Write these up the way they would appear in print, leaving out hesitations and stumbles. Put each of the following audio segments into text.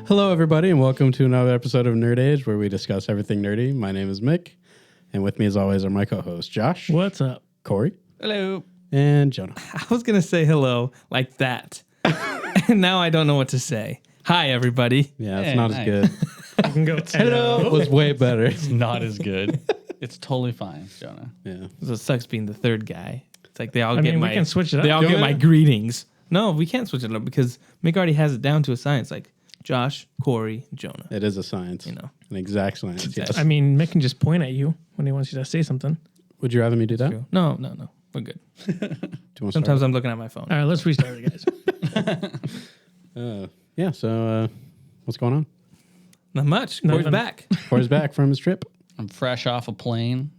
Hello, everybody, and welcome to another episode of Nerd Age, where we discuss everything nerdy. My name is Mick, and with me, as always, are my co-hosts, Josh. What's up? Corey. Hello. And Jonah. I was going to say hello like that. And now I don't know what to say. Hi, everybody. Yeah, it's not as good. I can go. Hello. It was way better. It's not as good. It's totally fine, Jonah. Yeah. So it sucks being the third guy. It's like they all I get mean, my we can switch it up. They all Do get it? my greetings. No, we can't switch it up because Mick already has it down to a science. Like Josh, Corey, Jonah. It is a science. You know. An exact science, yes. I mean, Mick can just point at you when he wants you to say something. Would you rather me do that? True. No. We're good. Do you want Sometimes I'm looking at my phone. All right, let's restart it, guys. So what's going on? Not much. Nothing. Corey's back. Corey's back from his trip. I'm fresh off a plane,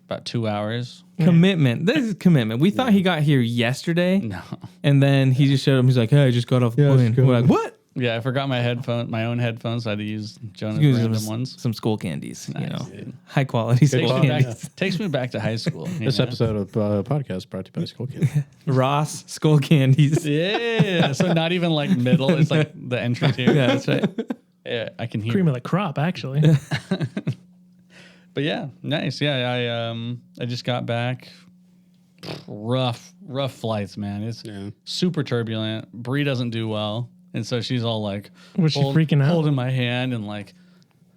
about 2 hours. Commitment. This is commitment. We thought he got here yesterday. No. And then he just showed up. He's like, hey, I just got off the plane. We're like, what? Yeah, I forgot my own headphones. So I had to use Jonah's Use random some, ones. some school candies, you know, dude. high quality school quality. candies. Takes me back to high school. you This know? episode of podcast brought to you by School Kids. Ross school candies. Yeah. So not even like middle. It's like the entry tier. Yeah, that's right. Yeah, I can hear. Cream of the crop, actually. But yeah, nice. Yeah, I just got back. Rough flights, man. It's super turbulent. Bree doesn't do well. And so she's all like, Was she freaking out? holding my hand and like,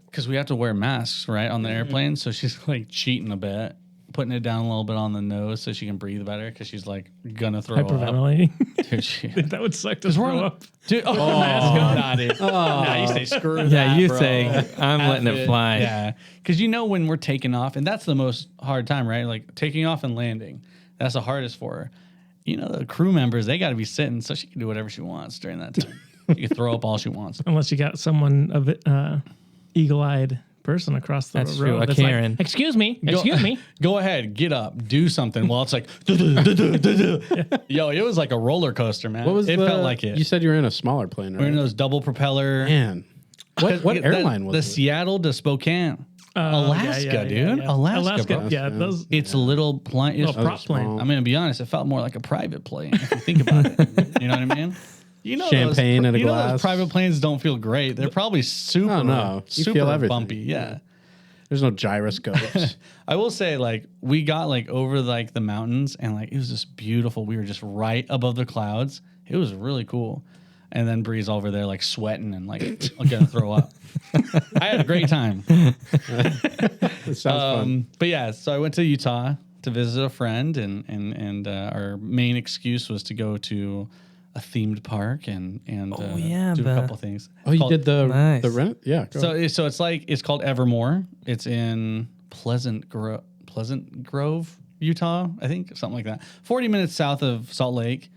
because we have to wear masks, right, on the airplane. So she's like cheating a bit, putting it down a little bit on the nose so she can breathe better because she's like gonna throw up. Hyperventilating. Dude, That would suck to throw up. Dude, nah, dude. Nah, you say screw that. Yeah, you bro. say, I'm letting it fly. Yeah, because you know when we're taking off, and that's the most hard time, right? Like taking off and landing. That's the hardest for her. You know, the crew members, they got to be sitting so she can do whatever she wants during that time. She can throw up all she wants. Unless you got someone of eagle-eyed person across the That's road. true, a that's Karen. Like, excuse me. Go ahead, get up, do something. While it's like, yo, it was like a roller coaster, man. What was it felt like it. You said you were in a smaller plane, right? We're in those double propeller. Man. What airline was the it? Seattle to Spokane. Alaska, dude. Alaska, bro. Yeah, those. It's a little plane. Little prop plane. small. I'm gonna be honest. It felt more like a private plane if you think about it. You know what I mean? You know, Champagne those, in a you know glass. those private planes don't feel great. They're probably super, Oh, no. You super feel everything. bumpy. Yeah. There's no gyroscopes. I will say, like, we got like over like the mountains, and like it was just beautiful. We were just right above the clouds. It was really cool. And then Bree's over there like sweating and like gonna throw up. I had a great time. It sounds fun. But yeah, so I went to Utah to visit a friend, and our main excuse was to go to a themed park and yeah, do a the- couple things. Oh, you did the Nice. rent? Yeah. Go. So it's called Evermore. It's in Pleasant Grove, Utah, I think, something like that. 40 minutes south of Salt Lake.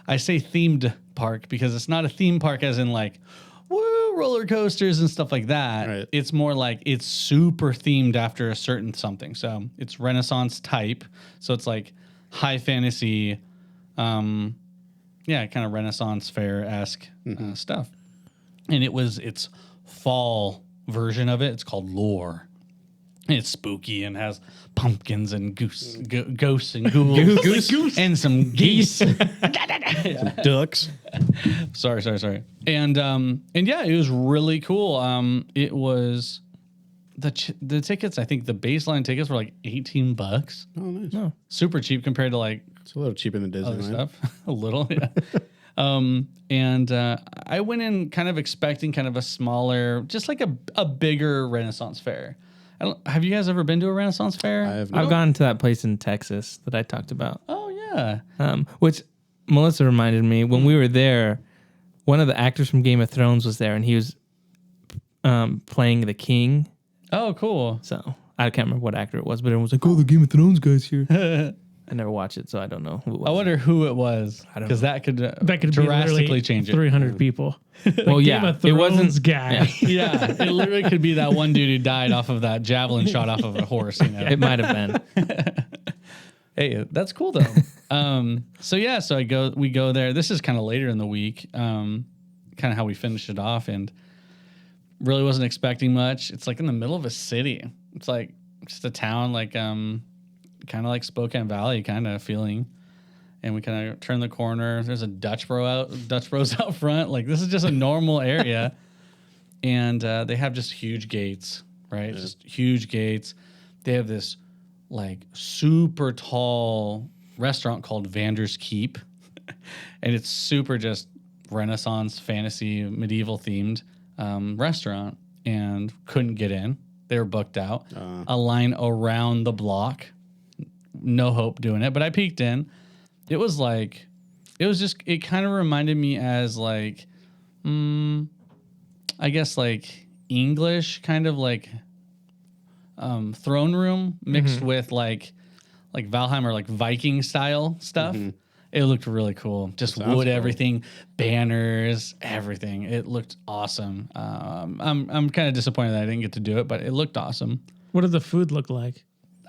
I say themed park because it's not a theme park as in like, woo, roller coasters and stuff like that. Right. It's more like it's super themed after a certain something. So it's Renaissance type. So it's like high fantasy, kind of Renaissance fair-esque stuff. And it's fall version of it. It's called Lore. And it's spooky and has pumpkins and ghosts and ghouls and some geese. Ducks. Sorry. And yeah, it was really cool. It was the tickets. I think the baseline tickets were like $18. Oh, nice. Super cheap compared to like It's a little cheaper than Disney, other right? stuff. A little, yeah. And I went in kind of expecting kind of a smaller, just like a bigger Renaissance fair. Have you guys ever been to a Renaissance fair? I have not. I've gone to that place in Texas that I talked about. Oh yeah. Which Melissa reminded me when we were there, one of the actors from Game of Thrones was there and he was playing the king. Oh, cool. So I can't remember what actor it was, but everyone was like, oh, the Game of Thrones guy's here. I never watched it, so I don't know who it was. I wonder who it was, don't because that could Be drastically literally change it. 300 people. Well, Game yeah, of it wasn't Thrones guy. Yeah, it literally could be that one dude who died off of that javelin shot off of a horse. You know? It might have been. Hey, that's cool though. So we go there. This is kind of later in the week, kind of how we finished it off, and really wasn't expecting much. It's like in the middle of a city. It's like just a town, like kind of like Spokane Valley kind of feeling. and we kind of turn the corner. There's a Dutch Bros out front. Like, this is just a normal area. And they have just huge gates, right? Yeah. Just huge gates. They have this like super tall restaurant called Vander's Keep. And it's super just Renaissance, fantasy, medieval themed restaurant, and couldn't get in. They were booked out. A line around the block. No hope doing it. But I peeked in. It was it kind of reminded me as like, I guess like English kind of like throne room mixed with like Valheim or like Viking style stuff. Mm-hmm. It looked really cool. Just wood, cool. Everything, banners, everything. It looked awesome. I'm kind of disappointed that I didn't get to do it, but it looked awesome. What did the food look like?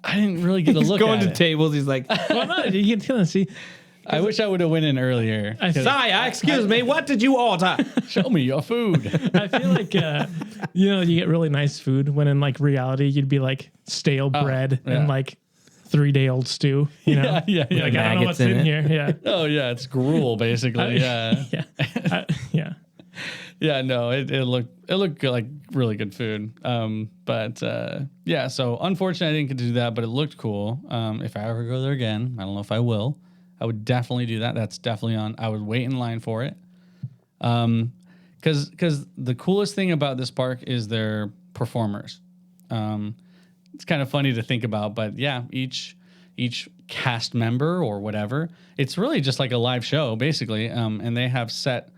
I didn't really get a look at it. He's going to tables. He's like, well, no, you can see. I wish I would have went in earlier. Sire, excuse me, what did you order? Show me your food. I feel like, you get really nice food when in like reality, you'd be like stale bread and like 3-day-old stew, you know? Yeah. Like, I don't know what's in here. Yeah. Oh, yeah. It's gruel, basically. Yeah. Yeah, no, it looked good, like really good food. But so unfortunately I didn't get to do that, but it looked cool. If I ever go there again, I don't know if I will. I would definitely do that. That's definitely on. I would wait in line for it. Because the coolest thing about this park is their performers. It's kind of funny to think about, but yeah, each cast member or whatever, it's really just like a live show basically. And they have set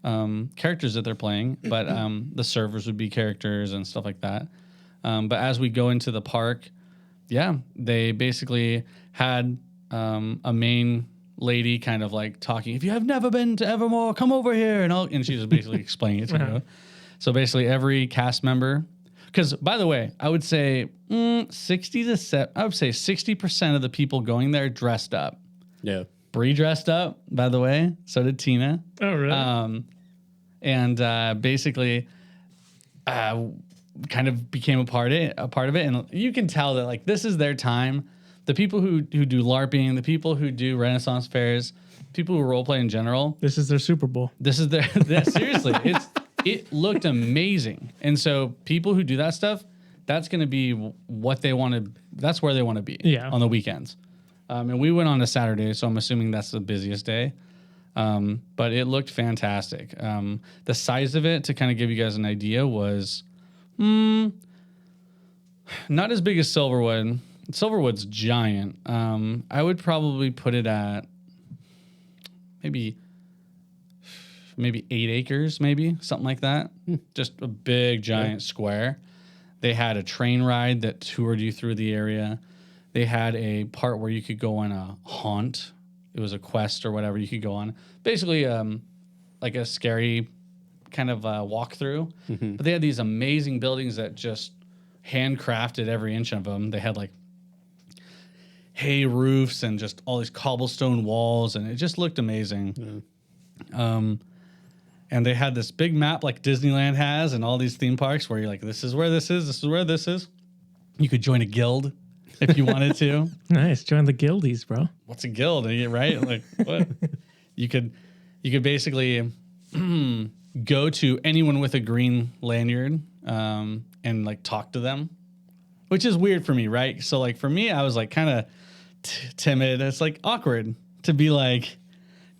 characters that they're playing, but the servers would be characters and stuff like that. But as we go into the park, they basically had a main lady kind of like talking, if you have never been to Evermore, come over here. And she was basically explaining it to you. So basically every cast member, because by the way, I would say 60% of the people going there dressed up. Yeah. Bree dressed up, by the way. So did Tina. Oh, really? And basically kind of became a part of it. And you can tell that like this is their time. The people who do LARPing, the people who do Renaissance fairs, people who roleplay in general. This is their Super Bowl. This is their seriously. It looked amazing. And so people who do that stuff, that's going to be what they want to. That's where they want to be on the weekends. And we went on a Saturday, so I'm assuming that's the busiest day. But it looked fantastic. The size of it, to kind of give you guys an idea, was not as big as Silverwood. Silverwood's giant. I would probably put it at maybe 8 acres, maybe something like that. Just a big, giant square. They had a train ride that toured you through the area. They had a part where you could go on a haunt. It was a quest or whatever you could go on. Basically, like a scary kind of walkthrough. Mm-hmm. But they had these amazing buildings that just handcrafted every inch of them. They had like hay roofs and just all these cobblestone walls, and it just looked amazing. Yeah. And they had this big map like Disneyland has and all these theme parks where you're like, this is where this is, this is where this is. You could join a guild if you wanted to. Nice. Join the guildies, bro. What's a guild? Right? Like what? You could basically go to anyone with a green lanyard and like talk to them, which is weird for me, right? So like for me, I was like kind of timid. It's like awkward to be like,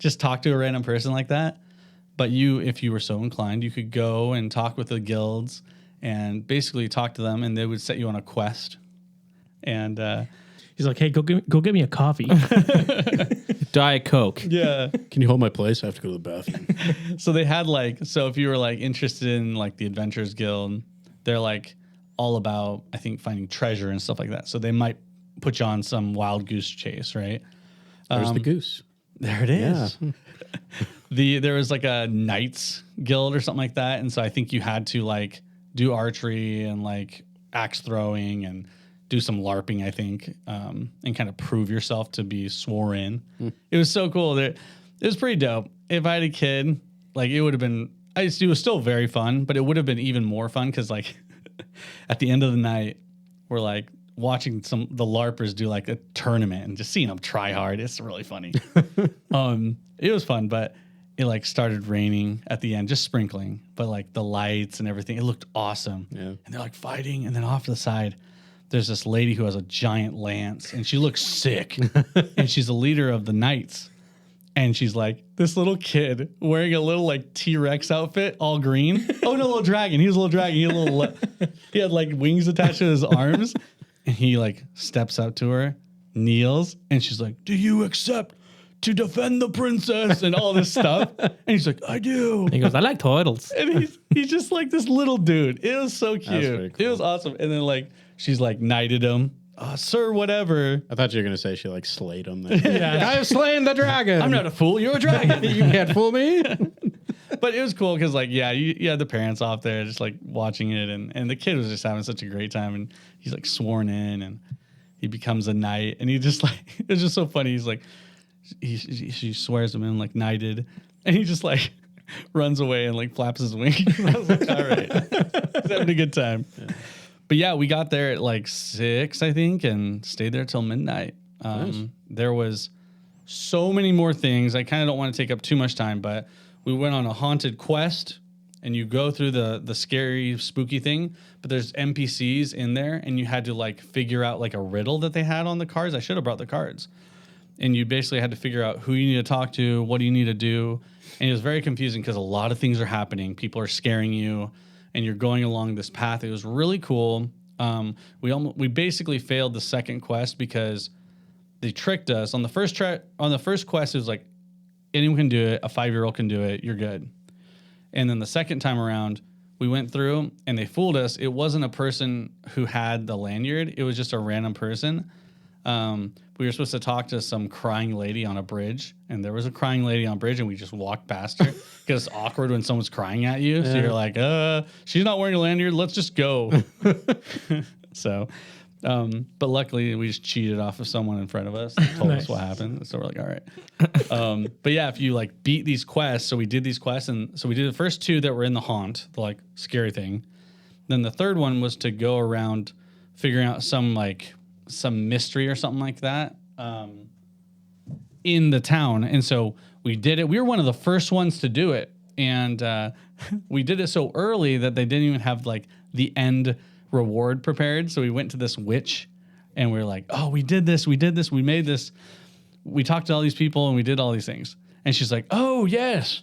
just talk to a random person like that. But if you were so inclined, you could go and talk with the guilds and basically talk to them, and they would set you on a quest. And he's like, "Hey, go get me a coffee, Diet Coke." Yeah. Can you hold my place? I have to go to the bathroom. So they had so if you were like interested in like the Adventurers Guild, they're like all about, I think, finding treasure and stuff like that. So they might put you on some wild goose chase, right? There's the goose. There it is. Yeah. There was like a Knights Guild or something like that, and so I think you had to like do archery and like axe throwing and do some LARPing, I think, and kind of prove yourself to be swore in. It was so cool. It was pretty dope. If I had a kid, like it would have been. It was still very fun, but it would have been even more fun because like at the end of the night, we're like, watching the LARPers do like a tournament and just seeing them try hard. It's really funny. It was fun, but it like started raining at the end, just sprinkling, but like the lights and everything, it looked awesome. Yeah. And they're like fighting. And then off to the side, there's this lady who has a giant lance and she looks sick and she's the leader of the knights. And she's like this little kid wearing a little like T-Rex outfit, all green. Oh no, little dragon. He was a little dragon. He had like wings attached to his arms. And he like steps up to her, kneels, and she's like, "Do you accept to defend the princess?" and all this stuff. And he's like, "I do." He goes, "I like turtles." And he's just like this little dude. It was so cute. pretty cool. It was awesome. And then like she's like knighted him. Sir, whatever. I thought you were gonna say she like slayed him. Yeah. I have slain the dragon. I'm not a fool. You're a dragon. You can't fool me. But it was cool because like, yeah, you had the parents off there just like watching it. And the kid was just having such a great time. And he's like sworn in and he becomes a knight. And he just like, it was just so funny. He's like, she swears him in like knighted. And he just like runs away and like flaps his wings. I was like, all right. He's having a good time. Yeah. But yeah, we got there at like 6, I think, and stayed there till midnight. Nice. There was so many more things. I kind of don't want to take up too much time, but we went on a haunted quest, and you go through the scary, spooky thing, but there's NPCs in there, and you had to like figure out like a riddle that they had on the cards. I should have brought the cards. And you basically had to figure out who you need to talk to, what do you need to do. And it was very confusing because a lot of things are happening. People are scaring you. And you're going along this path. It was really cool. We basically failed the second quest because they tricked us on the first quest. It was like anyone can do it. A 5-year-old can do it. You're good. And then the second time around, we went through and they fooled us. It wasn't a person who had the lanyard. It was just a random person. We were supposed to talk to some crying lady on a bridge, and there was a crying lady on a bridge, and we just walked past her because it's awkward when someone's crying at you. So you're like, she's not wearing a lanyard. Let's just go. So, but luckily we just cheated off of someone in front of us and told us what happened. So we're like, all right. But yeah, if you like beat these quests, so we did these quests, and so we did the first 2 that were in the haunt, the like scary thing. Then the third one was to go around figuring out some mystery or something like that in the town. And so we did it. We were one of the first ones to do it. And we did it so early that they didn't even have like the end reward prepared. So we went to this witch and we were like, oh, we did this. We made this. We talked to all these people and we did all these things. And she's like, oh, yes.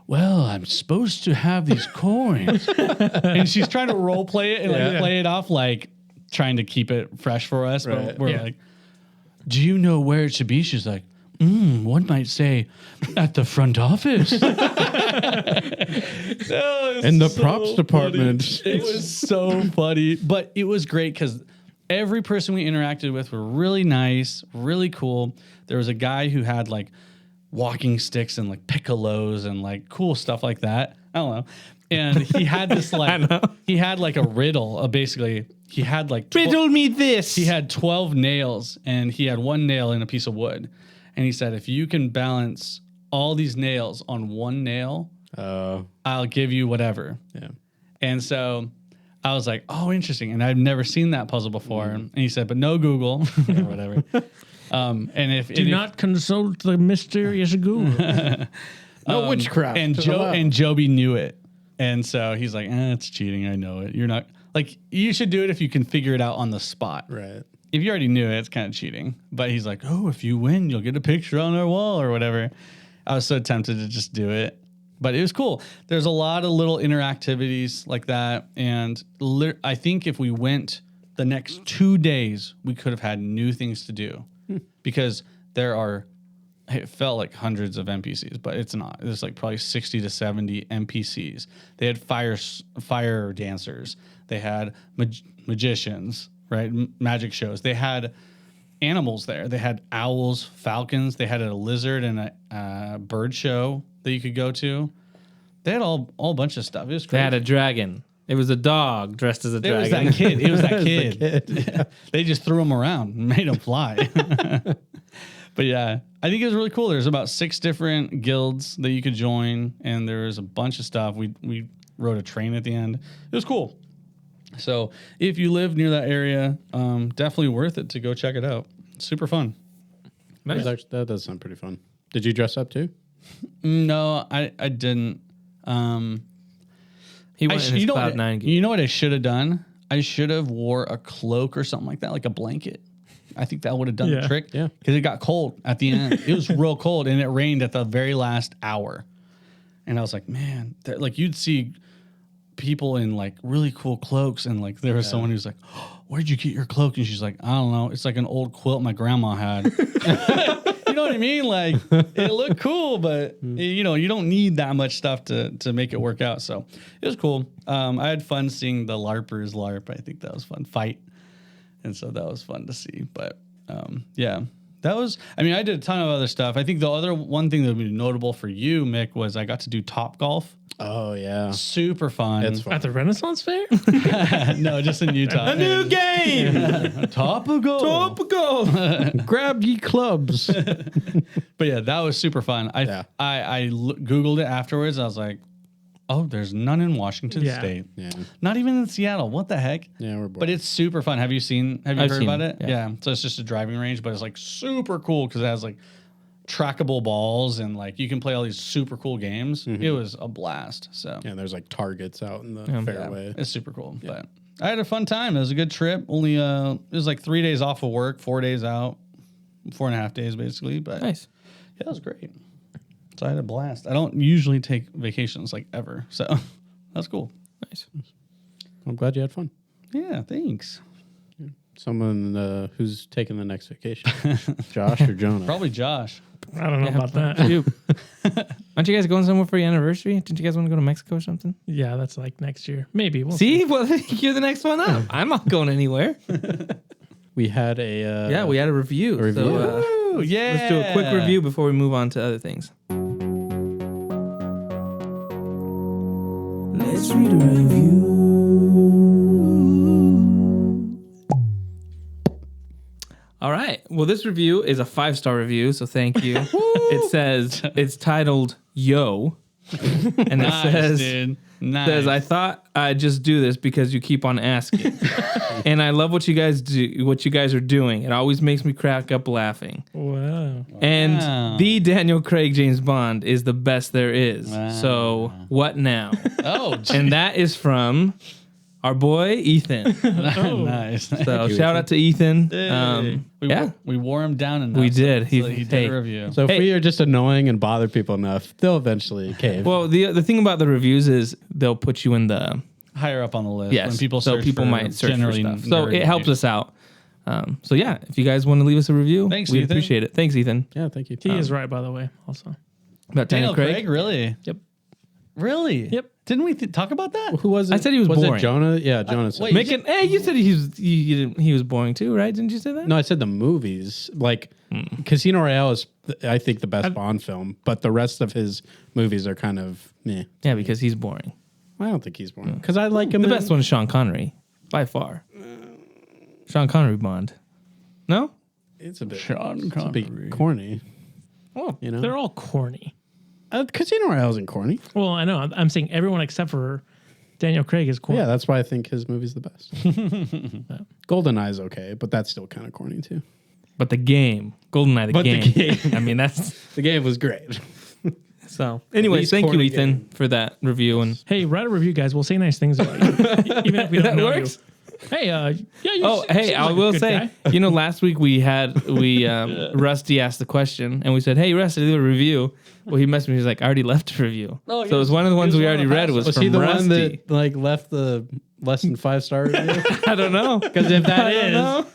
Well, I'm supposed to have these coins. And she's trying to role play it and like play it off like trying to keep it fresh for us. Right. But we're like, do you know where it should be? She's like, one might say at the front office. In the props department. It was so funny, but it was great because every person we interacted with were really nice, really cool. There was a guy who had like walking sticks and like piccolos and like cool stuff like that. I don't know. And he had this like, he had like a riddle, basically. He had like riddle me this. He had 12 nails and he had 1 nail in a piece of wood. And he said, if you can balance all these nails on 1 nail, I'll give you whatever. Yeah. And so I was like, oh, interesting. And I've never seen that puzzle before. And he said, but no Google or whatever. And if do not consult the mysterious Google. No witchcraft. And Joby knew it. And so he's like, it's cheating. I know it. You're not like, you should do it if you can figure it out on the spot. Right. If you already knew it, it's kind of cheating. But he's like, oh, if you win, you'll get a picture on our wall or whatever. I was so tempted to just do it. But it was cool. There's a lot of little interactivities like that. And I think if we went the next 2 days, we could have had new things to do. Because it felt like hundreds of NPCs, but it's not. There's like probably 60 to 70 NPCs. They had fire dancers. They had magicians, right? Magic shows. They had animals there. They had owls, falcons. They had a lizard and a bird show that you could go to. They had all bunch of stuff. It was crazy. They had a dragon. It was a dog dressed as a dragon. It was that kid. They just threw him around and made him fly. But yeah, I think it was really cool. There's about 6 different guilds that you could join, and there was a bunch of stuff. We rode a train at the end. It was cool. So if you live near that area, definitely worth it to go check it out. It's super fun. Nice. That does sound pretty fun. Did you dress up too? No, I didn't. He went in his Cloud9 gear. You know what I should have done? I should have wore a cloak or something like that, like a blanket. I think that would have done the trick. Yeah. Because it got cold at the end. It was real cold, and it rained at the very last hour. And I was like, man, like you'd see people in like really cool cloaks, and like there was someone who's like, oh, where'd you get your cloak? And she's like, I don't know. It's like an old quilt my grandma had. You know what I mean? Like it looked cool, but you know, you don't need that much stuff to make it work out. So it was cool. I had fun seeing the LARPers LARP. I think that was fun. Fight. And so that was fun to see. But yeah, that was, I mean, I did a ton of other stuff. I think the other one thing that would be notable for you, Mick, was I got to do Top Golf. Oh, yeah. Super fun. It's fun. At the Renaissance Fair? No, just in Utah. A new game. Topical. Topical. Grab ye clubs. But yeah, that was super fun. I Googled it afterwards. I was like, oh, there's none in Washington State. Yeah. Not even in Seattle. What the heck? Yeah, we're bored. But it's super fun. Have you heard seen about it, it? Yeah. So it's just a driving range, but it's like super cool because it has like trackable balls and like you can play all these super cool games. It was a blast. So Yeah, there's like targets out in the fairway. it's super cool. But I had a fun time. It was a good trip. Only it was like 3 days off of work, 4 days out, 4.5 days basically. But Nice. yeah, it was great. So I had a blast. I don't usually take vacations like ever. So that's cool. Nice. I'm glad you had fun. Yeah, thanks. Someone who's taking the next vacation. Josh or Jonah? Probably Josh. I don't know about that. Dude. Aren't you guys going somewhere for your anniversary? Didn't you guys want to go to Mexico or something? Yeah, that's like next year. Maybe. We'll See? Well, you're the next one up. I'm not going anywhere. We had a... We had a review. A review. So, Ooh, yeah. let's do a quick review before we move on to other things. Let's read a review. All right. Well, this review is a 5-star review, so thank you. It says, it's titled Yo. And it Dude. Nice. says, I thought I'd just do this because you keep on asking. And I love what you guys do, what you guys are doing. It always makes me crack up laughing. Wow. And the Daniel Craig James Bond is the best there is. Wow. So what now? Oh, And that is from our boy Ethan. nice. So shout out to Ethan. We wore him down enough. We did. So he did a review. So if we are just annoying and bother people enough, they'll eventually cave. Well, the thing about the reviews is they'll put you in the Higher up on the list. yes. When people so search people for might search for generally stuff. So nerd it helps reviews. us out. So yeah, if you guys want to leave us a review, Thanks, we Ethan. appreciate it. Thanks, Ethan. yeah, thank you. He is right, by the way, also. About Daniel Craig, really? Yep. Really? Yep. Didn't we talk about that? Who was it? I said he was Was boring. it Jonah? Yeah, Jonah said. wait. Making, hey, you said he was boring too, right? Didn't you say that? No, I said the movies. Like, Casino Royale is, I think, the best Bond film, but the rest of his movies are kind of meh. Yeah, because he's boring. I don't think he's boring. Because I like him. The best one is Sean Connery, by far. Sean Connery Bond. No? It's a bit, Sean it's a Connery. bit corny. Well, You know? they're all corny. Casino Royale isn't corny. Well, I know. I'm saying everyone except for Daniel Craig is corny. Yeah, that's why I think his movie's the best. GoldenEye's okay, but that's still kind of corny too. But the game, GoldenEye, the But the game. game. I mean, that's The game was great. so. Anyways, least thank you, corny Ethan, game. for that review. And Hey, write a review, guys. We'll say nice things about you, even if we don't That know works? you. Hey, yeah. You oh, hey, seems I like a will good say, guy. last week we Rusty asked the question, and we said, "Hey, Rusty, do a review." Well, he messaged me. He's like, "I already left a review." Oh, So it was one of the ones we already read was Was from he the Rusty. one that like left the less than 5-star review? I don't know. Because if that I don't is know.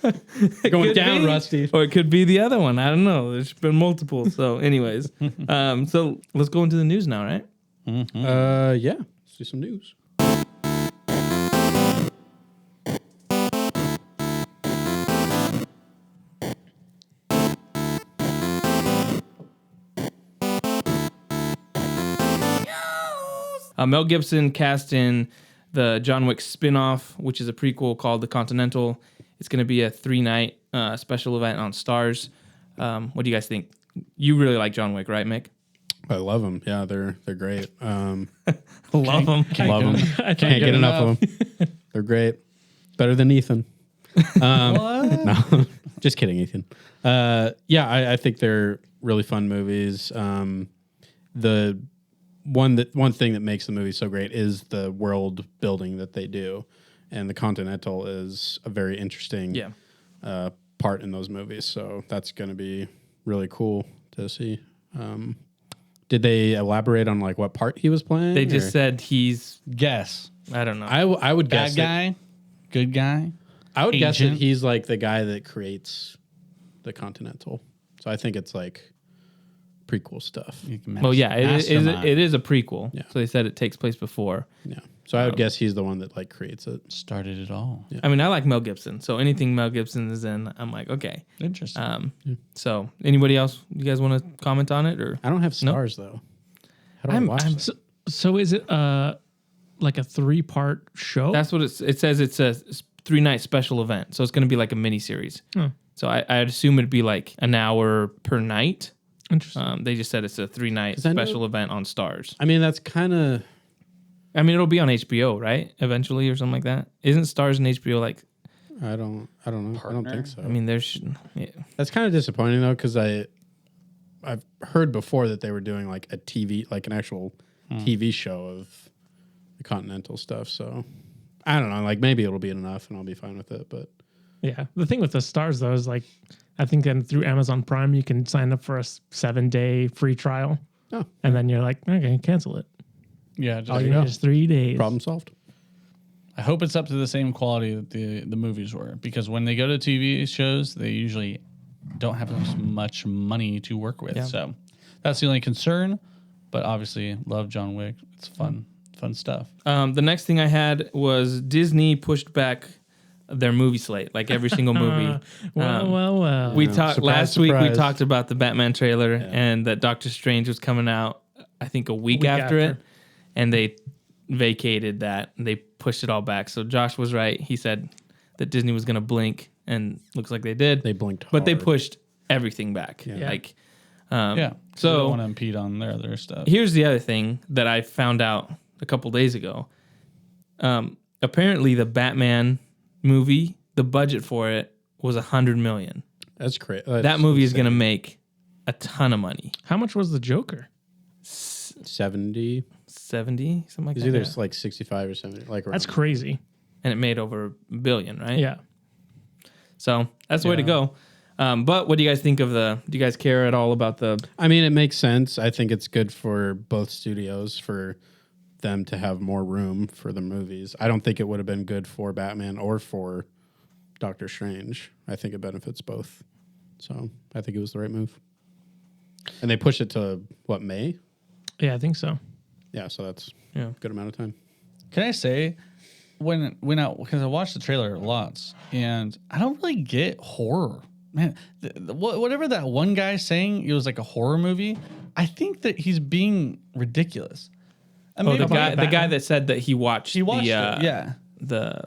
going Could down, be. Rusty. Or it could be the other one. I don't know. There's been multiple. So, anyways, so let's go into the news now, right? Yeah. Let's do some news. Mel Gibson cast in the John Wick spin-off, which is a prequel called The Continental. It's going to be a 3-night special event on Stars. What do you guys think? You really like John Wick, right, Mick? I love them. Yeah, they're great. Love them. Love them. Can't get enough of them. They're great. Better than Ethan. What? No, just kidding, Ethan. Yeah, I think they're really fun movies. The one thing that makes the movie so great is the world building that they do, and the Continental is a very interesting part in those movies. So that's going to be really cool to see. Did they elaborate on like what part he was playing? They just said he's. Guess. I don't know. I would guess Bad guy, good guy. I would guess that Agent? he's like the guy that creates the Continental. So I think it's like prequel stuff. Well, yeah, Mastermind. it is a prequel. Yeah. So they said it takes place before. Yeah. So I would guess he's the one that like creates it. Started it all. Yeah. I mean, I like Mel Gibson, so anything Mel Gibson is in, I'm like, okay. Interesting. So anybody else? You guys want to comment on it or? I don't have stars though. How do I watch that? So is it like a 3-part show? That's what it says. It's a 3-night special event, so it's going to be like a mini series. So I'd assume it'd be like an hour per night. Interesting. They just said it's a 3-night 'Cause I know- special event on Stars. I mean, that's kind of. I mean, it'll be on HBO, right? Eventually, or something like that. Isn't Stars and HBO like? I don't know. I don't think so. I mean, there's. Yeah. That's kind of disappointing though, because I've heard before that they were doing like a TV, like an actual TV show of the Continental stuff. So I don't know. Like maybe it'll be enough, and I'll be fine with it. But Yeah. The thing with the stars though is like, I think then through Amazon Prime you can sign up for a 7-day free trial, and then you're like, okay, cancel it. Yeah, All just, you need is 3 days. problem solved. I hope it's up to the same quality that the movies were, because when they go to TV shows, they usually don't have as much money to work with. Yeah. So that's the only concern. But obviously, love John Wick. It's fun stuff. The next thing I had was Disney pushed back their movie slate, like every single movie. Well. We talked Surprise, last week. We surprise. talked about the Batman trailer and that Doctor Strange was coming out. I think a week after it, and they vacated that. And they pushed it all back. So Josh was right. He said that Disney was going to blink, and looks like they did. They blinked, but they hard. pushed everything back. Yeah. Like, So they so don't want to impede on their other stuff. here's the other thing that I found out a couple days ago. Apparently, the Batman movie, the budget for it was $100 million. That's crazy. That movie is going to make a ton of money. How much was the Joker? 70. 70, something like It's that. either like 65 or 70. Like That's around. crazy. And it made over $1 billion, right? Yeah. So that's the way to go. But what do you guys think of do you guys care at all about the? I mean, it makes sense. I think it's good for both studios for them to have more room for the movies. I don't think it would have been good for Batman or for Doctor Strange. I think it benefits both. So I think it was the right move. And they pushed it to what, May? Yeah, I think so. Yeah, so that's Yeah. a good amount of time. Can I say, because I watched the trailer lots, and I don't really get horror. Man, whatever that one guy saying, it was like a horror movie. I think that he's being ridiculous. I mean, The guy that said that he watched it, yeah, the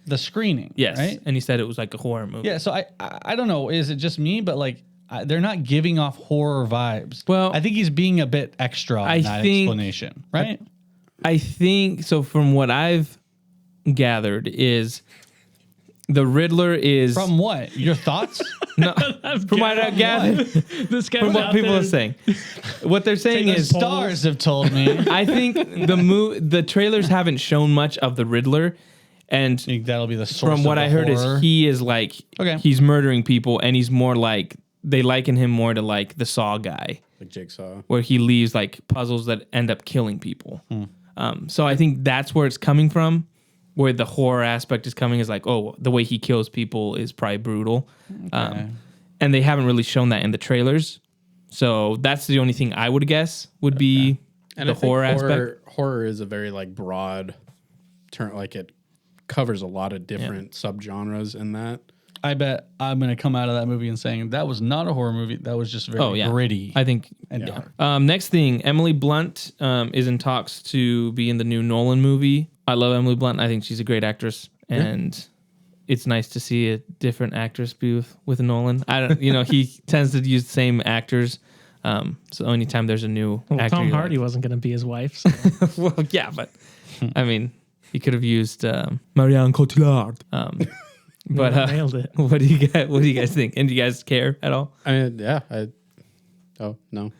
the screening, yes, right? and he said it was like a horror movie. Yeah, so I don't know, is it just me, but like they're not giving off horror vibes. Well, I think he's being a bit extra on that explanation, right? I think so. From what I've gathered, is the Riddler is From what? Your thoughts? no. From what I've gathered, This guy from what people are saying, what they're saying The is stars have told me. I think the trailers haven't shown much of the Riddler, and I think that'll be the source. from what of I the heard horror. is he is like Okay. he's murdering people, and he's more like they liken him more to like the Saw guy, Like Jigsaw. where he leaves like puzzles that end up killing people. So I think that's where it's coming from, where the horror aspect is coming is like, oh, the way he kills people is probably brutal. And they haven't really shown that in the trailers. So that's the only thing I would guess would be the horror aspect. Horror is a very like broad term. Like it covers a lot of different subgenres in that. I bet I'm going to come out of that movie and saying that was not a horror movie. That was just very gritty. I think. and Yeah. dark. Next thing, Emily Blunt is in talks to be in the new Nolan movie. I love Emily Blunt. I think she's a great actress, and it's nice to see a different actress be with Nolan. I don't, he tends to use the same actors. So anytime there's a new actor, Tom you're Hardy like, wasn't going to be his wife. So. well, yeah, but I mean, He could have used Marianne Cotillard. But nailed it. What do you guys think? And do you guys care at all? I mean, yeah. Oh no.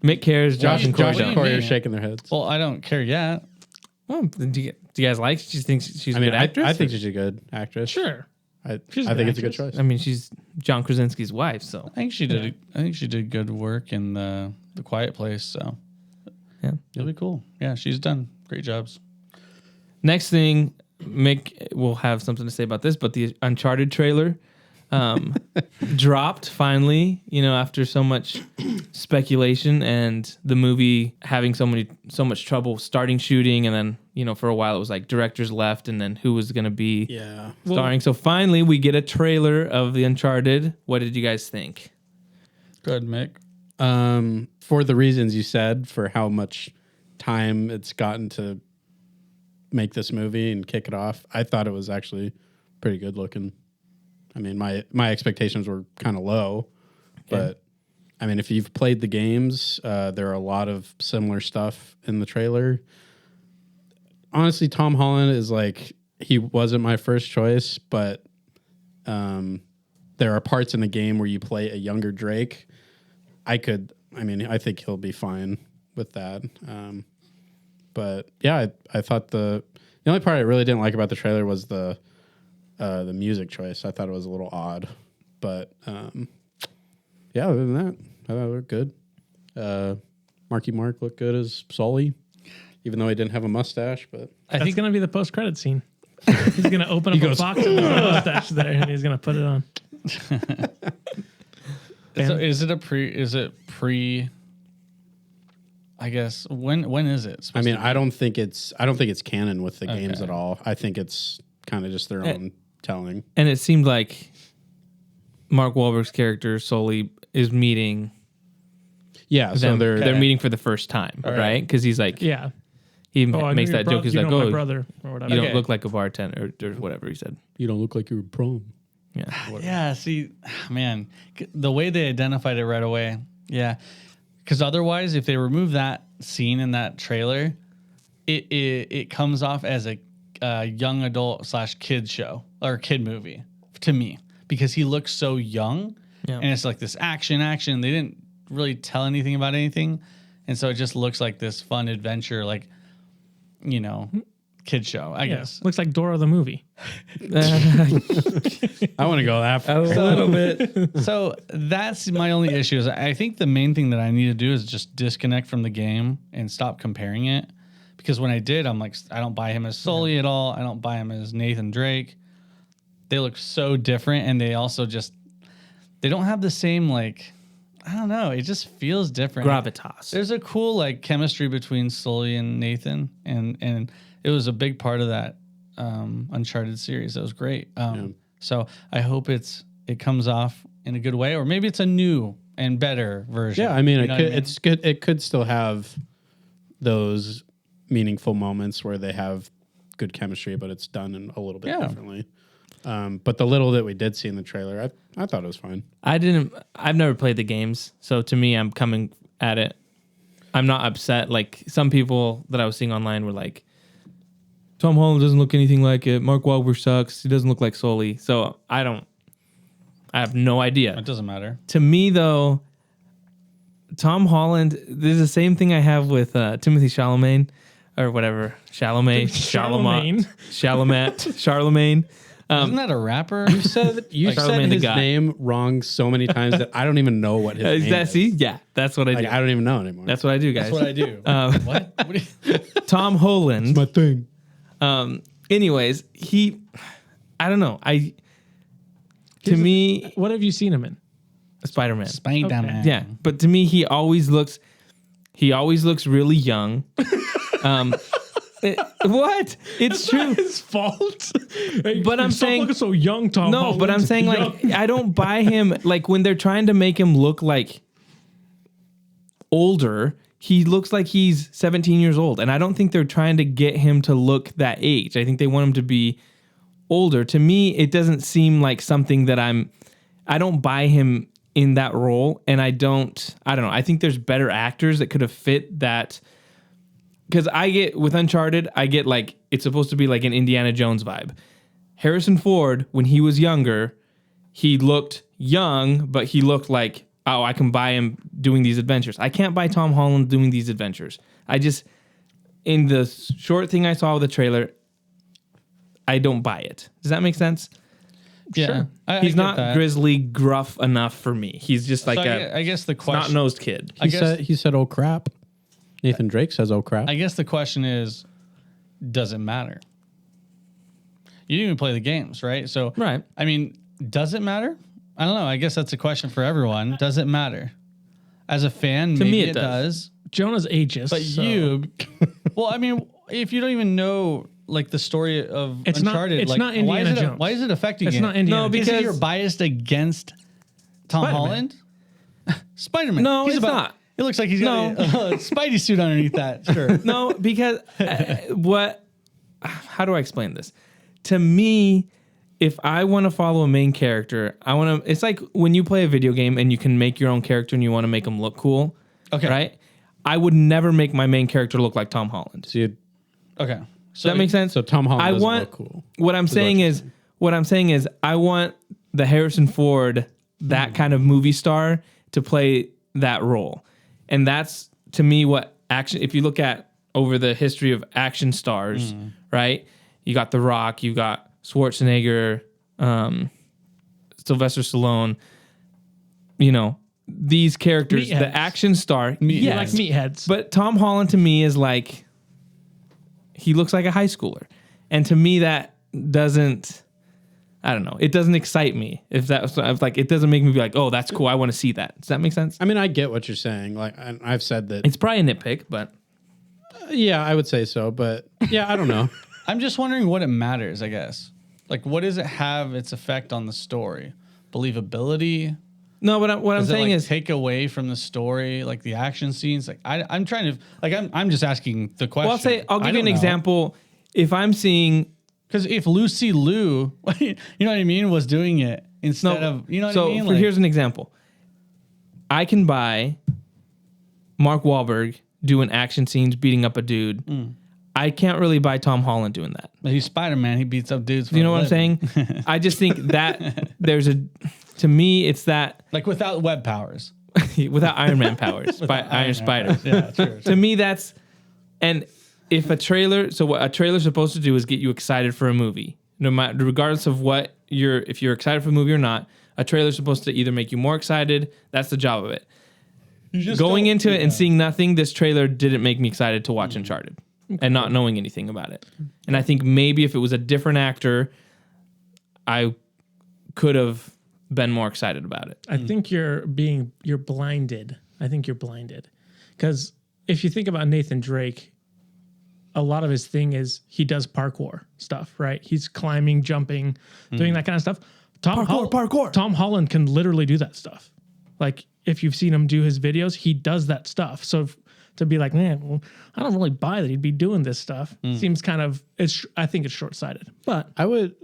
Mick cares. Josh and Cory Josh and don't. Cory are mean? shaking their heads. Well, I don't care yet. Well, do you guys like? Do you think she's a good actress? I think she's a good actress. Sure. I She's a think good it's a good actress. choice. I mean, she's John Krasinski's wife, so I think she did. I think she did good work in the Quiet Place. So yeah. it'll be cool. Yeah, she's done great jobs. Next thing, Mick will have something to say about this, but the Uncharted trailer dropped finally, after so much speculation and the movie having so much trouble starting shooting, and then, for a while it was like directors left and then who was going to be starring. So finally we get a trailer of the Uncharted. What did you guys think? Good, Mick. For the reasons you said, for how much time it's gotten to make this movie and kick it off, I thought it was actually pretty good looking. I mean, my expectations were kind of low, but I mean, if you've played the games, there are a lot of similar stuff in the trailer. Honestly, Tom Holland is he wasn't my first choice, but there are parts in the game where you play a younger Drake. I think he'll be fine with that. But yeah, I thought the only part I really didn't like about the trailer was the music choice. I thought it was a little odd, but yeah, other than that, I thought it looked good. Marky Mark looked good as Sully, even though he didn't have a mustache. But That's going to be the post-credit scene. He's going to open up a box and there's a mustache there, and he's going to put it on. So is it pre? I guess when is it? I mean, I don't think it's canon with the games at all. I think it's kind of just their own telling. And it seemed like Mark Wahlberg's character Sully is meeting. Yeah, so they're meeting for the first time, right? Because he's like, Yeah. he makes that joke. He's like, my brother or whatever. you don't look like a bartender or whatever he said. You don't look like you're in prom. Yeah. Yeah. See, man, the way they identified it right away. Yeah. Because otherwise, if they remove that scene in that trailer, it comes off as a young adult / kid show or kid movie to me, because he looks so young, and it's like this action. They didn't really tell anything about anything, and so it just looks like this fun adventure, kid show. I guess Looks like Dora the movie. I want to go that far. A little bit. So that's my only issue. Is I think the main thing that I need to do is just disconnect from the game and stop comparing it. Because when I did, I'm like, I don't buy him as Sully at all. I don't buy him as Nathan Drake. They look so different, and they also they don't have the same I don't know. It just feels different. Gravitas. There's a cool chemistry between Sully and Nathan, and it was a big part of that Uncharted series. That was great. So I hope it comes off in a good way, or maybe it's a new and better version. Yeah, I mean, it's good. It could still have those meaningful moments where they have good chemistry, but it's done in a little bit differently. But the little that we did see in the trailer, I thought it was fine. I've never played the games, so to me, I'm coming at it. I'm not upset. Like some people that I was seeing online were like, Tom Holland doesn't look anything like it. Mark Wahlberg sucks. He doesn't look like Sully. So I have no idea. It doesn't matter. To me, though, Tom Holland, there's the same thing I have with Timothy Chalamet or whatever. Charlemagne. Isn't that a rapper? You said Charlemagne the his God. name wrong so many times that I don't even know what his name is. See? Yeah, that's what I do. I don't even know anymore. That's what I do, guys. That's what I do. What? What do you... Tom Holland. my thing. Anyways, I don't know. To me, What have you seen him in? Spider-Man. Spider-Man. Yeah, but to me, he always looks really young. What? It's true. His fault. Hey, But I'm stop saying- looking so young, Tom. No, but I'm saying I don't buy him. Like when they're trying to make him look like older, he looks like he's 17 years old, and I don't think they're trying to get him to look that age. I think they want him to be older. To me, it doesn't seem like something that I don't buy him in that role, and I don't know. I think there's better actors that could have fit that because I get with Uncharted, I get like it's supposed to be like an Indiana Jones vibe. Harrison Ford, when he was younger, he looked young, but he looked like, oh, I can buy him doing these adventures. I can't buy Tom Holland doing these adventures. In the short thing I saw with the trailer, I don't buy it. Does that make sense? Yeah, Sure. He's not grizzly gruff enough for me. He's just like I guess the question, snot-nosed kid. He said, "Oh crap." Nathan Drake says, "Oh crap." I guess the question is, does it matter? You didn't even play the games, right? So, Right. I mean, does it matter? I don't know. I guess that's a question for everyone. Does it matter? As a fan, To maybe me, it does. Jonah's ageist. But so you, well, I mean, if you don't even know like the story of It's not- Uncharted, it's like not Indiana Jones. why is it affecting It's it? not Indiana No, Jones. Is it because- you're biased against Tom Spider-Man. Holland? Spider-Man. No, it's not. It looks like he's got a Spidey suit underneath that shirt. No, because how do I explain this? To me, if I want to follow a main character, it's like when you play a video game and you can make your own character and you want to make them look cool. Okay. Right? I would never make my main character look like Tom Holland. So, Okay. Does that make sense? so Tom Holland I doesn't want look cool. what I'm saying is I want the Harrison Ford, that kind of movie star, to play that role. And that's to me what action, if you look at over the history of action stars, right? You got The Rock, you got Schwarzenegger, Sylvester Stallone, these characters, Meatheads. the action star. You like meatheads. But Tom Holland to me is like, he looks like a high schooler. And to me, that doesn't, I don't know, it doesn't excite me. If that's like, it doesn't make me be like, oh, that's cool, I want to see that. Does that make sense? I mean, I get what you're saying. Like I've said that. It's probably a nitpick, but Yeah, I would say so. But yeah, I don't know. I'm just wondering what it matters, I guess. Like, what does it have its effect on the story? Believability? no, but what I'm Does it, saying like, is, take away from the story, like the action scenes? Like, I'm trying to, like, I'm just asking the question. I'll give you an example. If I'm seeing, Because if Lucy Liu, you know what I mean, was doing it instead of, you know what I mean? So here's an example. I can buy Mark Wahlberg doing action scenes, beating up a dude. I can't really buy Tom Holland doing that. But he's Spider-Man. He beats up dudes. For You know a what I'm living. saying? I just think that to me, it's that Like without web powers. without Iron Man powers by Iron Spider. Yeah, true. To me, that's, and if a trailer, so what a trailer's supposed to do is get you excited for a movie. No matter, regardless of if you're excited for a movie or not, a trailer's supposed to either make you more excited. That's the job of it. Going into it and seeing nothing, this trailer didn't make me excited to watch Uncharted. And not knowing anything about it. And I think maybe if it was a different actor, I could have been more excited about it. I think you're blinded. I think you're blinded. Because if you think about Nathan Drake, a lot of his thing is he does parkour stuff, right? He's climbing, jumping, doing that kind of stuff. Parkour. Tom Holland can literally do that stuff. Like if you've seen him do his videos, he does that stuff. So to be like, man, well, I don't really buy that he'd be doing this stuff. Seems kind of, I think it's short-sighted. But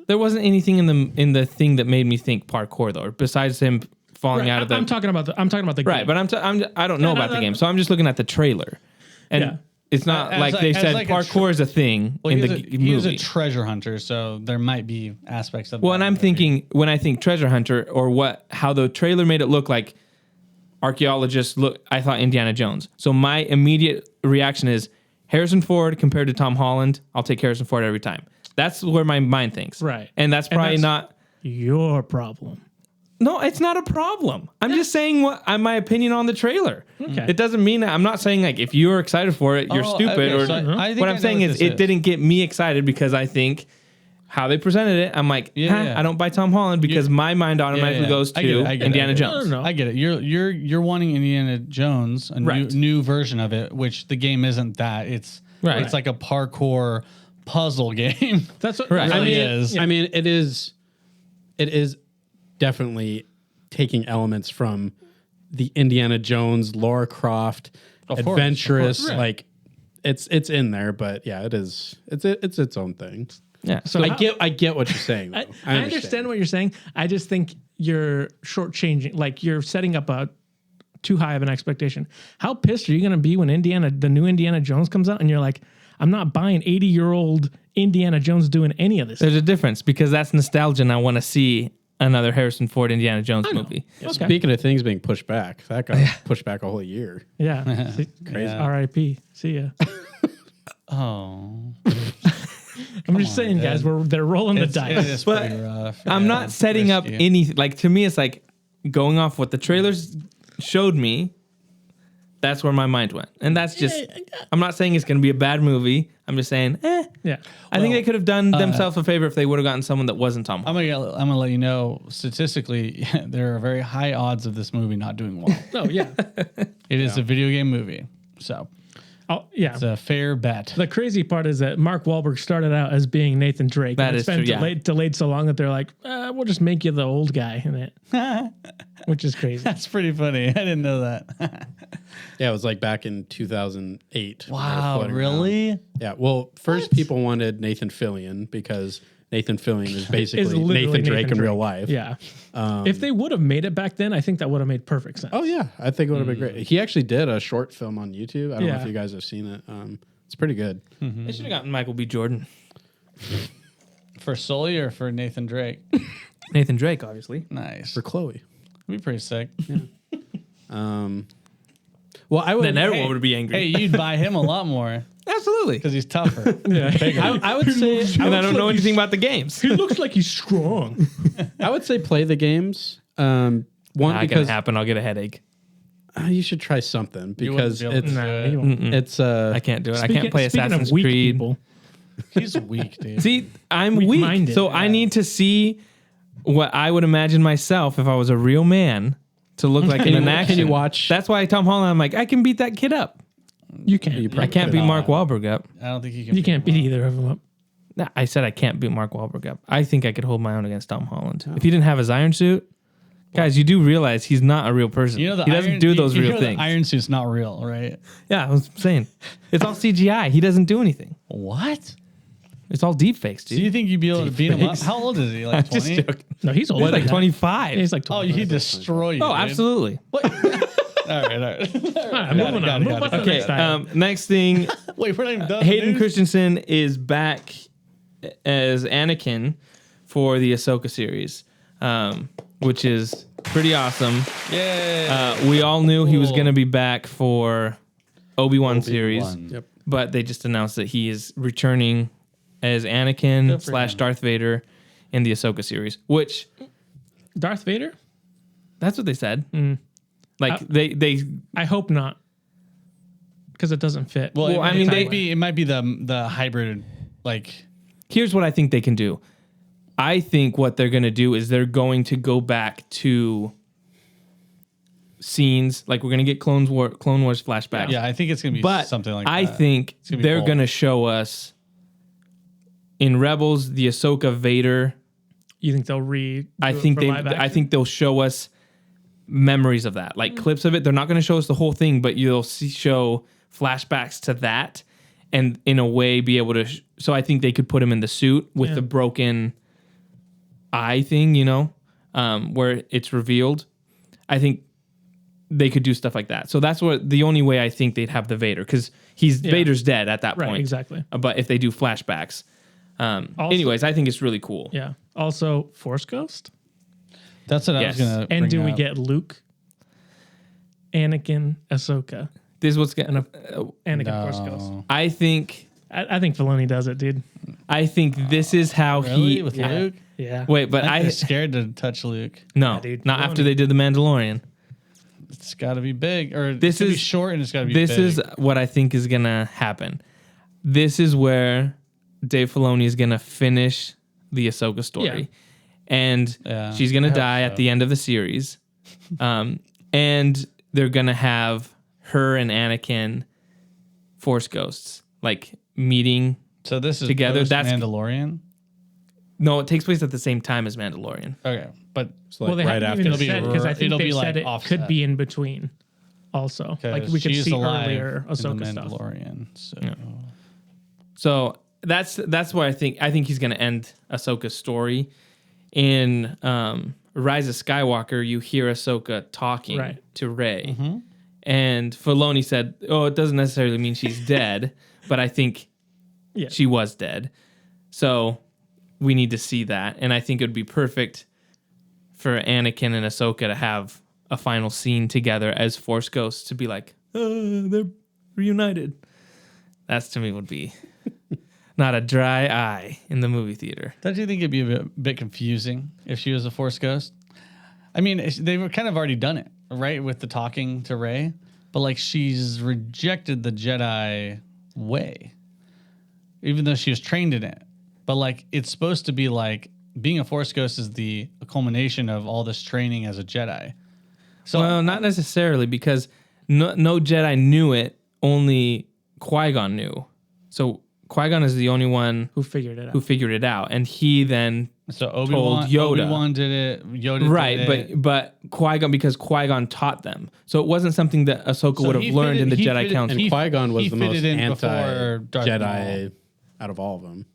There wasn't anything in the thing that made me think parkour though, besides him falling out of the. I'm talking about the game. Right, but I don't know about the game, so I'm just looking at the trailer, and it's not As like like- they as said like a parkour is a thing in the He movie. is a treasure hunter, so there might be aspects of Well, that. and I'm thinking when I think treasure hunter or how the trailer made it look like archaeologists look, I thought Indiana Jones. So my immediate reaction is Harrison Ford compared to Tom Holland. I'll take Harrison Ford every time. That's where my mind thinks. Right. And that's probably not your problem. No, it's not a problem. I'm just saying my opinion on the trailer. Okay. It doesn't mean that I'm not saying like if you're excited for it, you're stupid. okay, Or so I think what I I'm know saying what is this it didn't get me excited because I think how they presented it. I'm like, Yeah. I don't buy Tom Holland because my mind automatically goes I get to it, I get it, Indiana I get it. Jones. No. I get it. You're wanting Indiana Jones, a Right. new version of it, which the game isn't that. It's Right. It's like a parkour puzzle game. That's what Right. It I really mean, is. I mean, it is definitely taking elements from the Indiana Jones, Lara Croft, Of course, adventurous. of course. Like it's in there, but yeah, it is. It's its own thing. Yeah. So I get what you're saying. Though. I understand what you're saying. I just think you're shortchanging. Like you're setting up too high of an expectation. How pissed are you going to be when the new Indiana Jones comes out and you're like, I'm not buying 80-year-old Indiana Jones doing any of this. There's a difference because that's nostalgia, and I want to see another Harrison Ford Indiana Jones movie. Yeah, speaking of things being pushed back, that got pushed back a whole year. Yeah. Crazy. R.I.P. See ya. Oh. I'm just saying, guys, they're rolling the dice. It is But pretty rough. I'm not setting up risky. any, like, to me, it's like going off what the trailers showed me. That's where my mind went. And that's just, I'm not saying it's going to be a bad movie. I'm just saying, Yeah. I think they could have done themselves a favor if they would have gotten someone that wasn't Tom Holland. I'm gonna let you know, statistically, there are very high odds of this movie not doing well. Oh, yeah. It is a video game movie, so Oh, yeah. it's a fair bet. The crazy part is that Mark Wahlberg started out as being Nathan Drake. That and is it's been true, yeah. delayed so long that they're like, we'll just make you the old guy in it, which is crazy. That's pretty funny. I didn't know that. Yeah, it was like back in 2008. when they were Wow, floating really? around. Yeah. Well, first people wanted Nathan Fillion because Nathan Fillion is basically literally Nathan Drake in Drake. real life. Yeah. If they would have made it back then, I think that would have made perfect sense. Oh yeah, I think it would have been great. He actually did a short film on YouTube. I don't know Yeah. if you guys have seen it. It's pretty good. They should have gotten Michael B. Jordan. For Sully or for Nathan Drake? Nathan Drake, obviously. Nice. For Chloe. That'd be pretty sick. Well, I would. Then everyone would be angry. Hey, you'd buy him a lot more Absolutely. because he's tougher. Bigger. I would say. And I don't know anything about the games. He looks like he's strong. I would say play the games. One Not because gonna happen. I'll get a headache. you should try something You wouldn't because be able to it's do Nah, it. he won't. it's I can't do it. I can't play Speaking Assassin's of weak Creed. people, He's weak, dude. See, I'm weak, Weak-minded, so I need to see what I would imagine myself if I was a real man to look like in an action. Can you watch? That's why Tom Holland. I'm like, I can beat that kid up. you can't. You I probably can't beat could. Mark Wahlberg up. I don't think he can. You can't beat either of them up. Nah, I said I can't beat Mark Wahlberg up. I think I could hold my own against Tom Holland. If he didn't have his iron suit, guys, you do realize he's not a real person. You know he doesn't do those real things. The iron suit's not real, right? Yeah, I was saying, it's all CGI. He doesn't do anything. What? It's all deep fakes, Do dude. you think you'd be able to beat him up? Fakes. How old is he? Like Just 20? joking. No, he's older. He's like than that. 25. He's like Oh, 20. he'd destroy you. Oh, dude. absolutely. All right. Moving on. Move on to the Okay. next item. Next thing, Wait, we're not even done. Hayden dude. Christensen is back as Anakin for the Ahsoka series, which is pretty awesome. Yeah. We all knew he was Cool. going to be back for Obi-Wan series, Yep. but they just announced that he is returning as Anakin Good for / him. Darth Vader in the Ahsoka series, which Darth Vader? that's what they said. Mm. Like they I hope not, because it doesn't fit. well, I mean, it might be the hybrid, like. here's what I think they can do. I think what they're going to do is they're going to go back to scenes like we're going to get Clone Wars flashbacks. Yeah, I think it's gonna be But something like I that. think gonna be they're cool. going to show us in Rebels the Ahsoka Vader. You think they'll read? I think they'll show us memories of that, like clips of it. They're not going to show us the whole thing, but you'll show flashbacks to that, and in a way be able to. So I think they could put him in the suit with the broken eye thing, where it's revealed. I think they could do stuff like that. So that's what the only way I think they'd have the Vader, because Vader's dead at that Right, point. exactly. But if they do flashbacks, anyways, I think it's really cool. Yeah. Also, Force Ghost. That's what I was Yes. gonna. And bring do we up. get Luke, Anakin, Ahsoka, This is what's going. Anakin Force Ghost? No. I think I think Filoni does it, dude. this is how Really? he. With Luke? Yeah. Wait, but I'd be scared to touch Luke. no, dude. not after they did the Mandalorian. It's got to be big, or This it's gonna be is- short, and it's got to be. This big. is what I think is gonna happen. This is where Dave Filoni is gonna finish the Ahsoka story, and Yeah, she's gonna I hope die so. at the end of the series, and they're gonna have her and Anakin Force ghosts, like meeting. So this is together, post that's- Mandalorian. No, it takes place at the same time as Mandalorian. Okay, but It's like Well, they right haven't after. even It'll be said, because I r- think it'll they be, said like, it offset. could be in between. Also, like we could she's see alive earlier in the Ahsoka stuff. Mandalorian. So So that's why I think he's gonna end Ahsoka's story in Rise of Skywalker, you hear Ahsoka talking Right. to Rey. Mm-hmm. And Filoni said, it doesn't necessarily mean she's dead, but I think Yeah. she was dead. So we need to see that. And I think it would be perfect for Anakin and Ahsoka to have a final scene together as Force ghosts, to be like, they're reunited. That's, to me, would be not a dry eye in the movie theater. Don't you think it'd be a bit confusing if she was a Force ghost? I mean, they were kind of already done it, right, with the talking to Rey, but like she's rejected the Jedi way, even though she was trained in it. But like it's supposed to be like being a Force ghost is the culmination of all this training as a Jedi. So, Well, not necessarily, because no Jedi knew it. Only Qui-Gon knew. So Qui-Gon is the only one Who figured it out? who figured it out, and he then so Obi-Wan, Yoda. Obi-Wan did it. Yoda right, did it. but Qui-Gon, because Qui-Gon taught them, so it wasn't something that Ahsoka So would have he learned fitted- in the he Jedi fitted- Council. And Qui-Gon was he the most fitted in before Darth anti-Jedi out of all of them.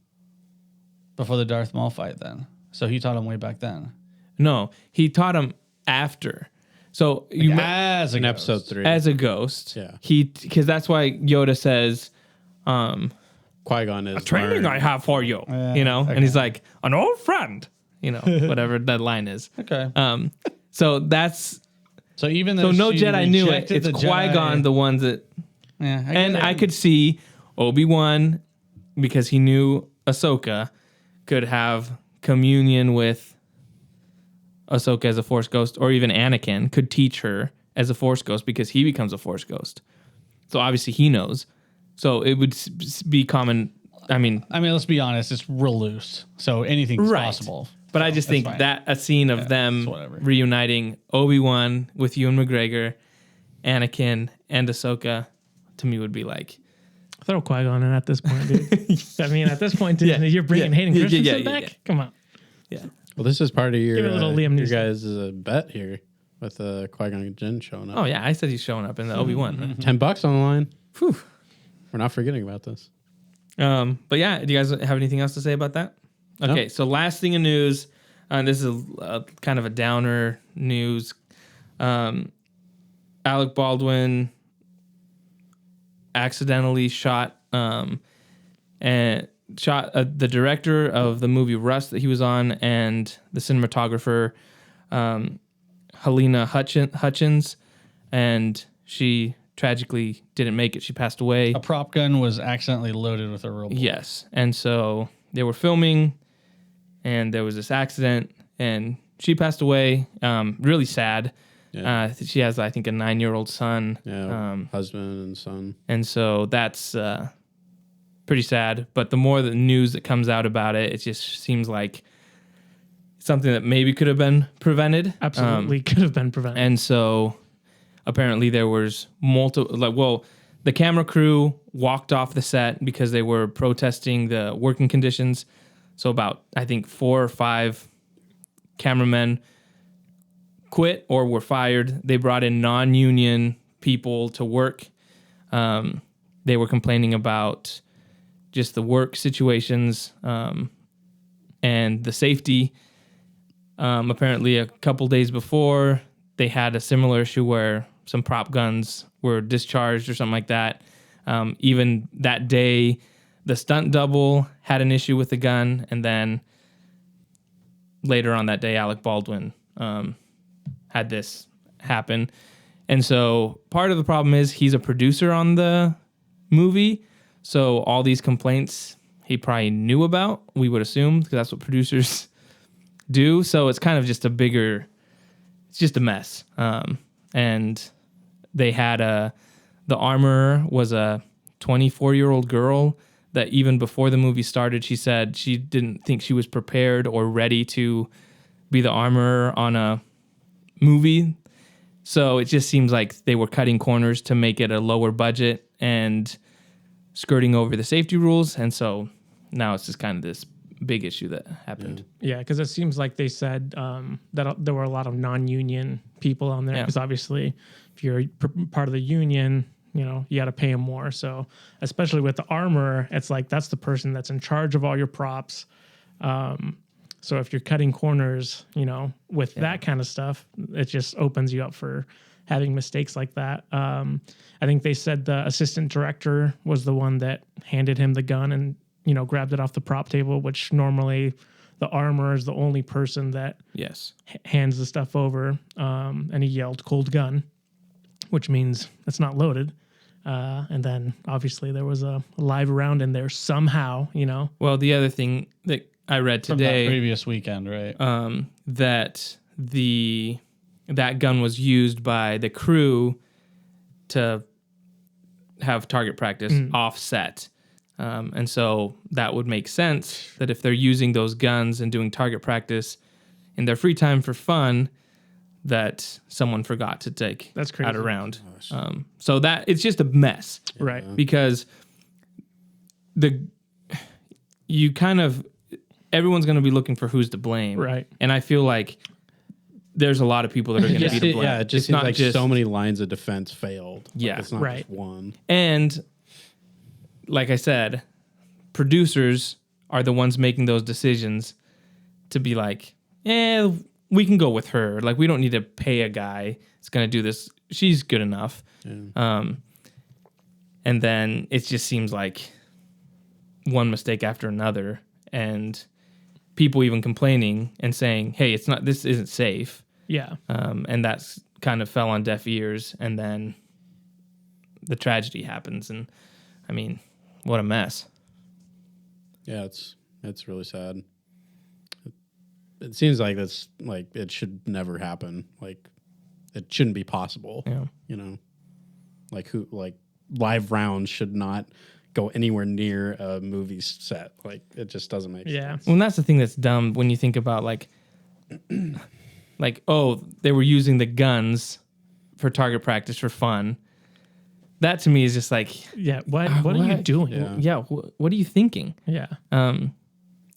before the Darth Maul fight, then. So he taught him way back then. No, he taught him after. So you As a In ghost. episode 3. as a ghost, Yeah. because that's why Yoda says, Qui-Gon is "Training learned. I have for you," Yeah, and he's like, "An old friend," whatever that line is. Okay. So that's So even though no she Jedi knew it. rejected It's the Qui-Gon, Jedi- the ones that. Yeah, And I could see Obi-Wan, because he knew Ahsoka, could have communion with Ahsoka as a Force ghost, or even Anakin could teach her as a Force ghost because he becomes a Force ghost. So obviously he knows. So it would be common. I mean, let's be honest, it's real loose. So anything's Right. possible. but I just think fine. that a scene of them it's whatever. reuniting Obi-Wan with Ewan McGregor, Anakin, and Ahsoka, to me would be like, Throw Qui-Gon in at this point, dude. I mean, at this point, dude, Yeah. you're bringing Yeah. Hayden Yeah, Christensen yeah, back? yeah. Come on. yeah. Well, this is part of your, Give it a little Liam your Neeson. guys' bet here with Qui-Gon and Jinn showing up. Oh yeah, I said he's showing up in the Obi-Wan. $10 on the line. Whew. We're not forgetting about this. But yeah, do you guys have anything else to say about that? Okay, so last thing in news, this is a kind of a downer news. Alec Baldwin accidentally shot the director of the movie Rust that he was on, and the cinematographer Halyna Hutchins, and she tragically didn't make it. She passed away. A prop gun was accidentally loaded with a real bullet. Yes. And so they were filming, and there was this accident, and she passed away. Really sad. Yeah. She has, I think, a 9-year-old son. Yeah, husband and son. And so that's pretty sad. But the more the news that comes out about it, it just seems like something that maybe could have been prevented. Absolutely could have been prevented. And so apparently there was multiple, the camera crew walked off the set because they were protesting the working conditions. So about, I think, 4 or 5 cameramen quit or were fired. They brought in non-union people to work. They were complaining about just the work situations and the safety. Apparently a couple days before, they had a similar issue where some prop guns were discharged or something like that. Even that day, the stunt double had an issue with the gun, and then later on that day, Alec Baldwin had this happen. And so part of the problem is he's a producer on the movie, so all these complaints he probably knew about, we would assume, because that's what producers do. So it's kind of just it's just a mess. And they had the armorer was a 24-year-old girl that even before the movie started, she said she didn't think she was prepared or ready to be the armorer on a movie. So it just seems like they were cutting corners to make it a lower budget and skirting over the safety rules. And so now it's just kind of this big issue that happened. Yeah, because it seems like they said that there were a lot of non-union people on there. Yeah. Because obviously, if you're part of the union, you got to pay them more. So especially with the armor, it's like that's the person that's in charge of all your props. So if you're cutting corners, with that kind of stuff, it just opens you up for having mistakes like that. I think they said the assistant director was the one that handed him the gun and, grabbed it off the prop table, which normally the armorer is the only person that Yes. hands the stuff over. And he yelled "cold gun," which means it's not loaded. And then obviously there was a live round in there somehow, Well, the other thing that I read From that today, previous weekend, right? that that gun was used by the crew to have target practice offset. And so that would make sense that if they're using those guns and doing target practice in their free time for fun, that someone forgot to take That's crazy. out a round. So that it's just a mess, Right. because everyone's going to be looking for who's to blame. Right. And I feel like there's a lot of people that are going to be to blame. Yeah, it just seems like so many lines of defense failed. Yeah. It's not Right. just one. And like I said, producers are the ones making those decisions to be like, we can go with her. Like, we don't need to pay a guy that's going to do this. She's good enough. Yeah. And then it just seems like one mistake after another, and people even complaining and saying, hey, this isn't safe. Yeah. And that's kind of fell on deaf ears. And then the tragedy happens. And I mean, what a mess. Yeah, it's really sad. It seems like it should never happen. Like, it shouldn't be possible. Yeah. Like live rounds should not go anywhere near a movie set. Like, it just doesn't make sense. Well, and that's the thing that's dumb when you think about like, they were using the guns for target practice for fun. That to me is just like, Yeah. What are you doing? Yeah. yeah, what are you thinking? Yeah.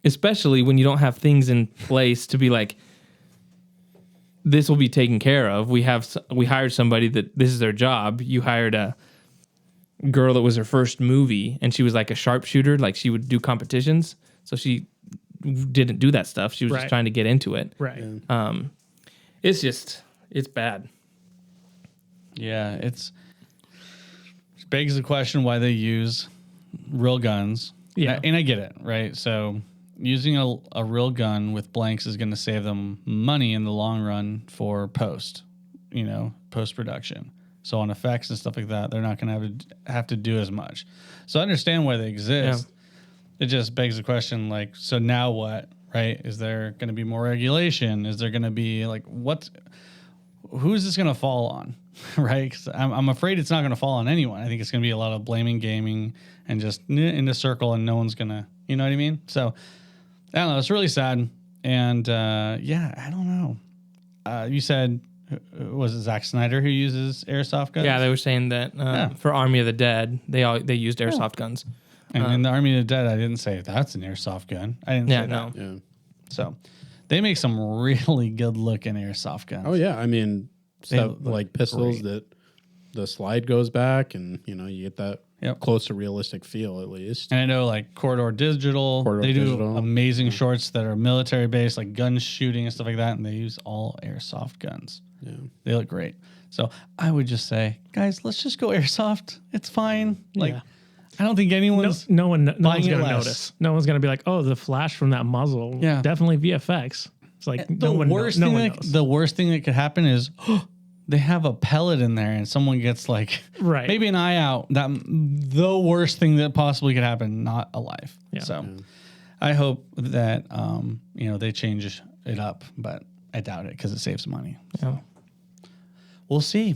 Especially when you don't have things in place to be like, this will be taken care of. We hired somebody that this is their job. You hired a girl that was her first movie, and she was like a sharpshooter, like she would do competitions. So she didn't do that stuff. She was just trying to get into it. Right. Yeah. It's bad. Yeah, it begs the question why they use real guns. Yeah. And I get it, right? So using a real gun with blanks is going to save them money in the long run for post-production. So on effects and stuff like that, they're not going to have to do as much. So I understand why they exist. Yeah. It just begs the question, like, so now what, right? Is there going to be more regulation? Is there going to be, like, who's this going to fall on, right? Because I'm afraid it's not going to fall on anyone. I think it's going to be a lot of blaming gaming and just in a circle, and no one's going to, you know what I mean? So, I don't know. It's really sad. And, I don't know. You said, was it Zack Snyder who uses airsoft guns? Yeah, they were saying that for Army of the Dead, they used airsoft guns. And in the Army of the Dead, I didn't say that's an airsoft gun. I didn't say that. Yeah. So they make some really good looking airsoft guns. Oh yeah, I mean, stuff like pistols great. that the slide goes back, and you get that Yep. close to realistic feel at least. And I know like Corridor Digital, they do amazing shorts that are military based, like gun shooting and stuff like that, and they use all airsoft guns. Yeah, they look great. So I would just say, guys, let's just go airsoft. It's fine. Like, I don't think anyone's no one's buying going it to less. notice. No one's going to be like, oh, the flash from that muzzle. Yeah. Definitely VFX. It's like the worst thing that could happen is they have a pellet in there and someone gets like maybe an eye out. That the worst thing that possibly could happen, not alive. Yeah. So I hope that they change it up, but I doubt it because it saves money. So we'll see.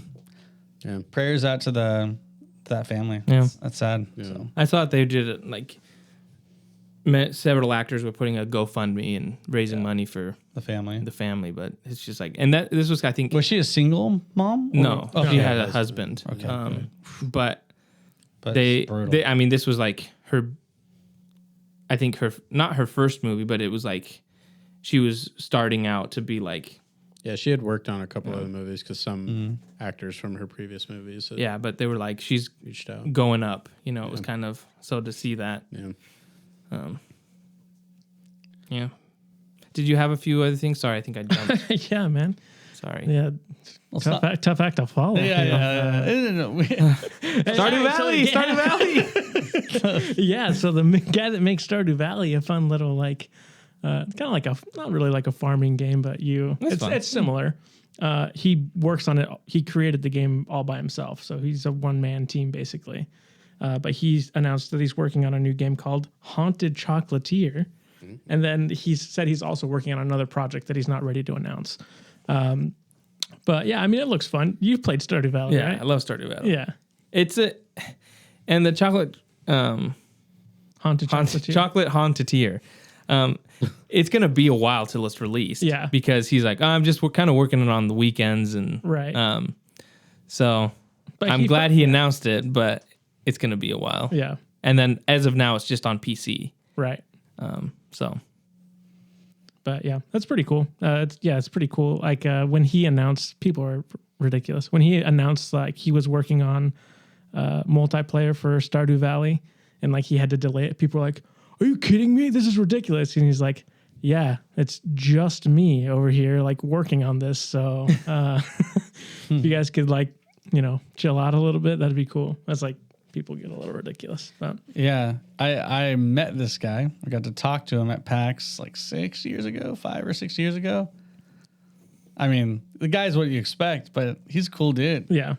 Yeah. Prayers out to that family. Yeah. That's sad. Yeah. So I thought they did it like several actors were putting a GoFundMe and raising money for the family, but it's just like, and this was, I think, was she a single mom? No, Oh, she had a husband. Okay. But it's brutal. I mean, this was like I think not her first movie, but it was like she was starting out to be like. Yeah, she had worked on a couple other movies because some actors from her previous movies. But they were like, she's reached out, going up. It was kind of so to see that. Yeah. Yeah. did you have a few other things? Sorry, I think I jumped. Yeah, man. Sorry. Yeah. Well, Tough act to follow. yeah. Stardew Valley. Stardew Valley. Yeah, so the guy that makes Stardew Valley a fun little like kind of like not really like a farming game, but it's similar. He works on it. He created the game all by himself, so he's a one-man team basically. But he's announced that he's working on a new game called Haunted Chocolatier, and then he said he's also working on another project that he's not ready to announce. But yeah, I mean, it looks fun. You've played Stardew Valley, Yeah, right? I love Stardew Valley. Yeah, and the chocolate Haunted Chocolatier. chocolate hauntier. It's gonna be a while till it's released. Yeah. because he's like, we're kind of working it on the weekends and Right. So But I'm glad he announced it, but it's gonna be a while. Yeah, And then as of now, it's just on PC. right. So But yeah, that's pretty cool. It's pretty cool. Like when he announced, people are ridiculous. When he announced like he was working on multiplayer for Stardew Valley, and like he had to delay it, people were like, "Are you kidding me? This is ridiculous!" And he's like, "Yeah, it's just me over here like working on this. So if you guys could like chill out a little bit, that'd be cool." That's like people get a little ridiculous. But Yeah, I met this guy. I got to talk to him at PAX like 5 or 6 years ago. I mean, the guy's what you expect, but he's a cool dude. yeah,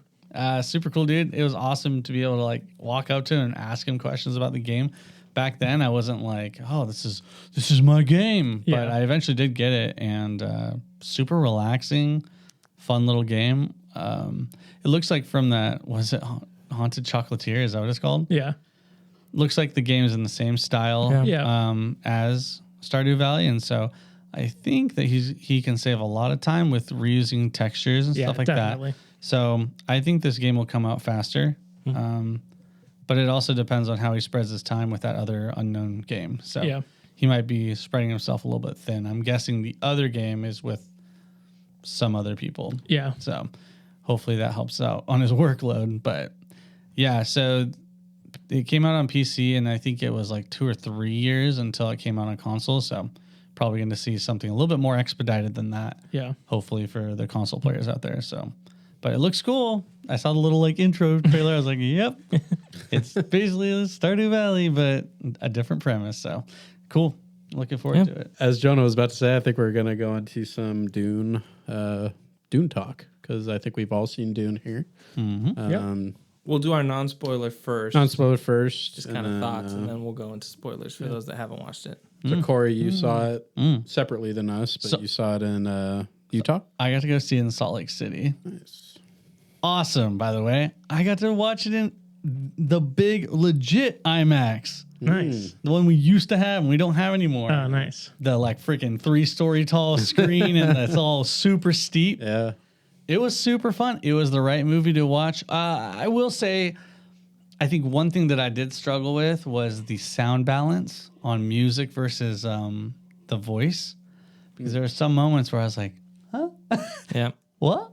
Super cool dude. It was awesome to be able to like walk up to him and ask him questions about the game. Back then, I wasn't like, "Oh, this is my game," but Yeah. I eventually did get it, and super relaxing, fun little game. It looks like from that, was it Haunted Chocolatier? Is that what it's called? yeah, Looks like the game is in the same style Yeah. as Stardew Valley, and so I think that he can save a lot of time with reusing textures and yeah, stuff like definitely. that. So I think this game will come out faster, but it also depends on how he spreads his time with that other unknown game. So Yeah. he might be spreading himself a little bit thin. I'm guessing the other game is with some other people. Yeah, So hopefully that helps out on his workload. But yeah, so it came out on PC, and I think it was like 2 or 3 years until it came out on console. So probably going to see something a little bit more expedited than that. yeah. Hopefully for the console players out there. So, but it looks cool. I saw the little like intro trailer. I was like, yep, it's basically a Stardew Valley, but a different premise. So cool. Looking forward to it. As Jonah was about to say, I think we're gonna go into some Dune talk because I think we've all seen Dune here. we'll do our non-spoiler first. Non-spoiler first, Just kind of thoughts, and then we'll go into spoilers for those that haven't watched it. So Cory, you saw it separately than us, but you saw it in Utah. I got to go see it in Salt Lake City. Nice. Awesome, by the way. I got to watch it in the big legit IMAX. Nice. The one we used to have and we don't have anymore. Oh, nice. The like freaking 3-story tall screen and it's all super steep. Yeah. It was super fun. It was the right movie to watch. I will say, I think one thing that I did struggle with was the sound balance on music versus the voice. Because there were some moments where I was like, huh? Yeah. What?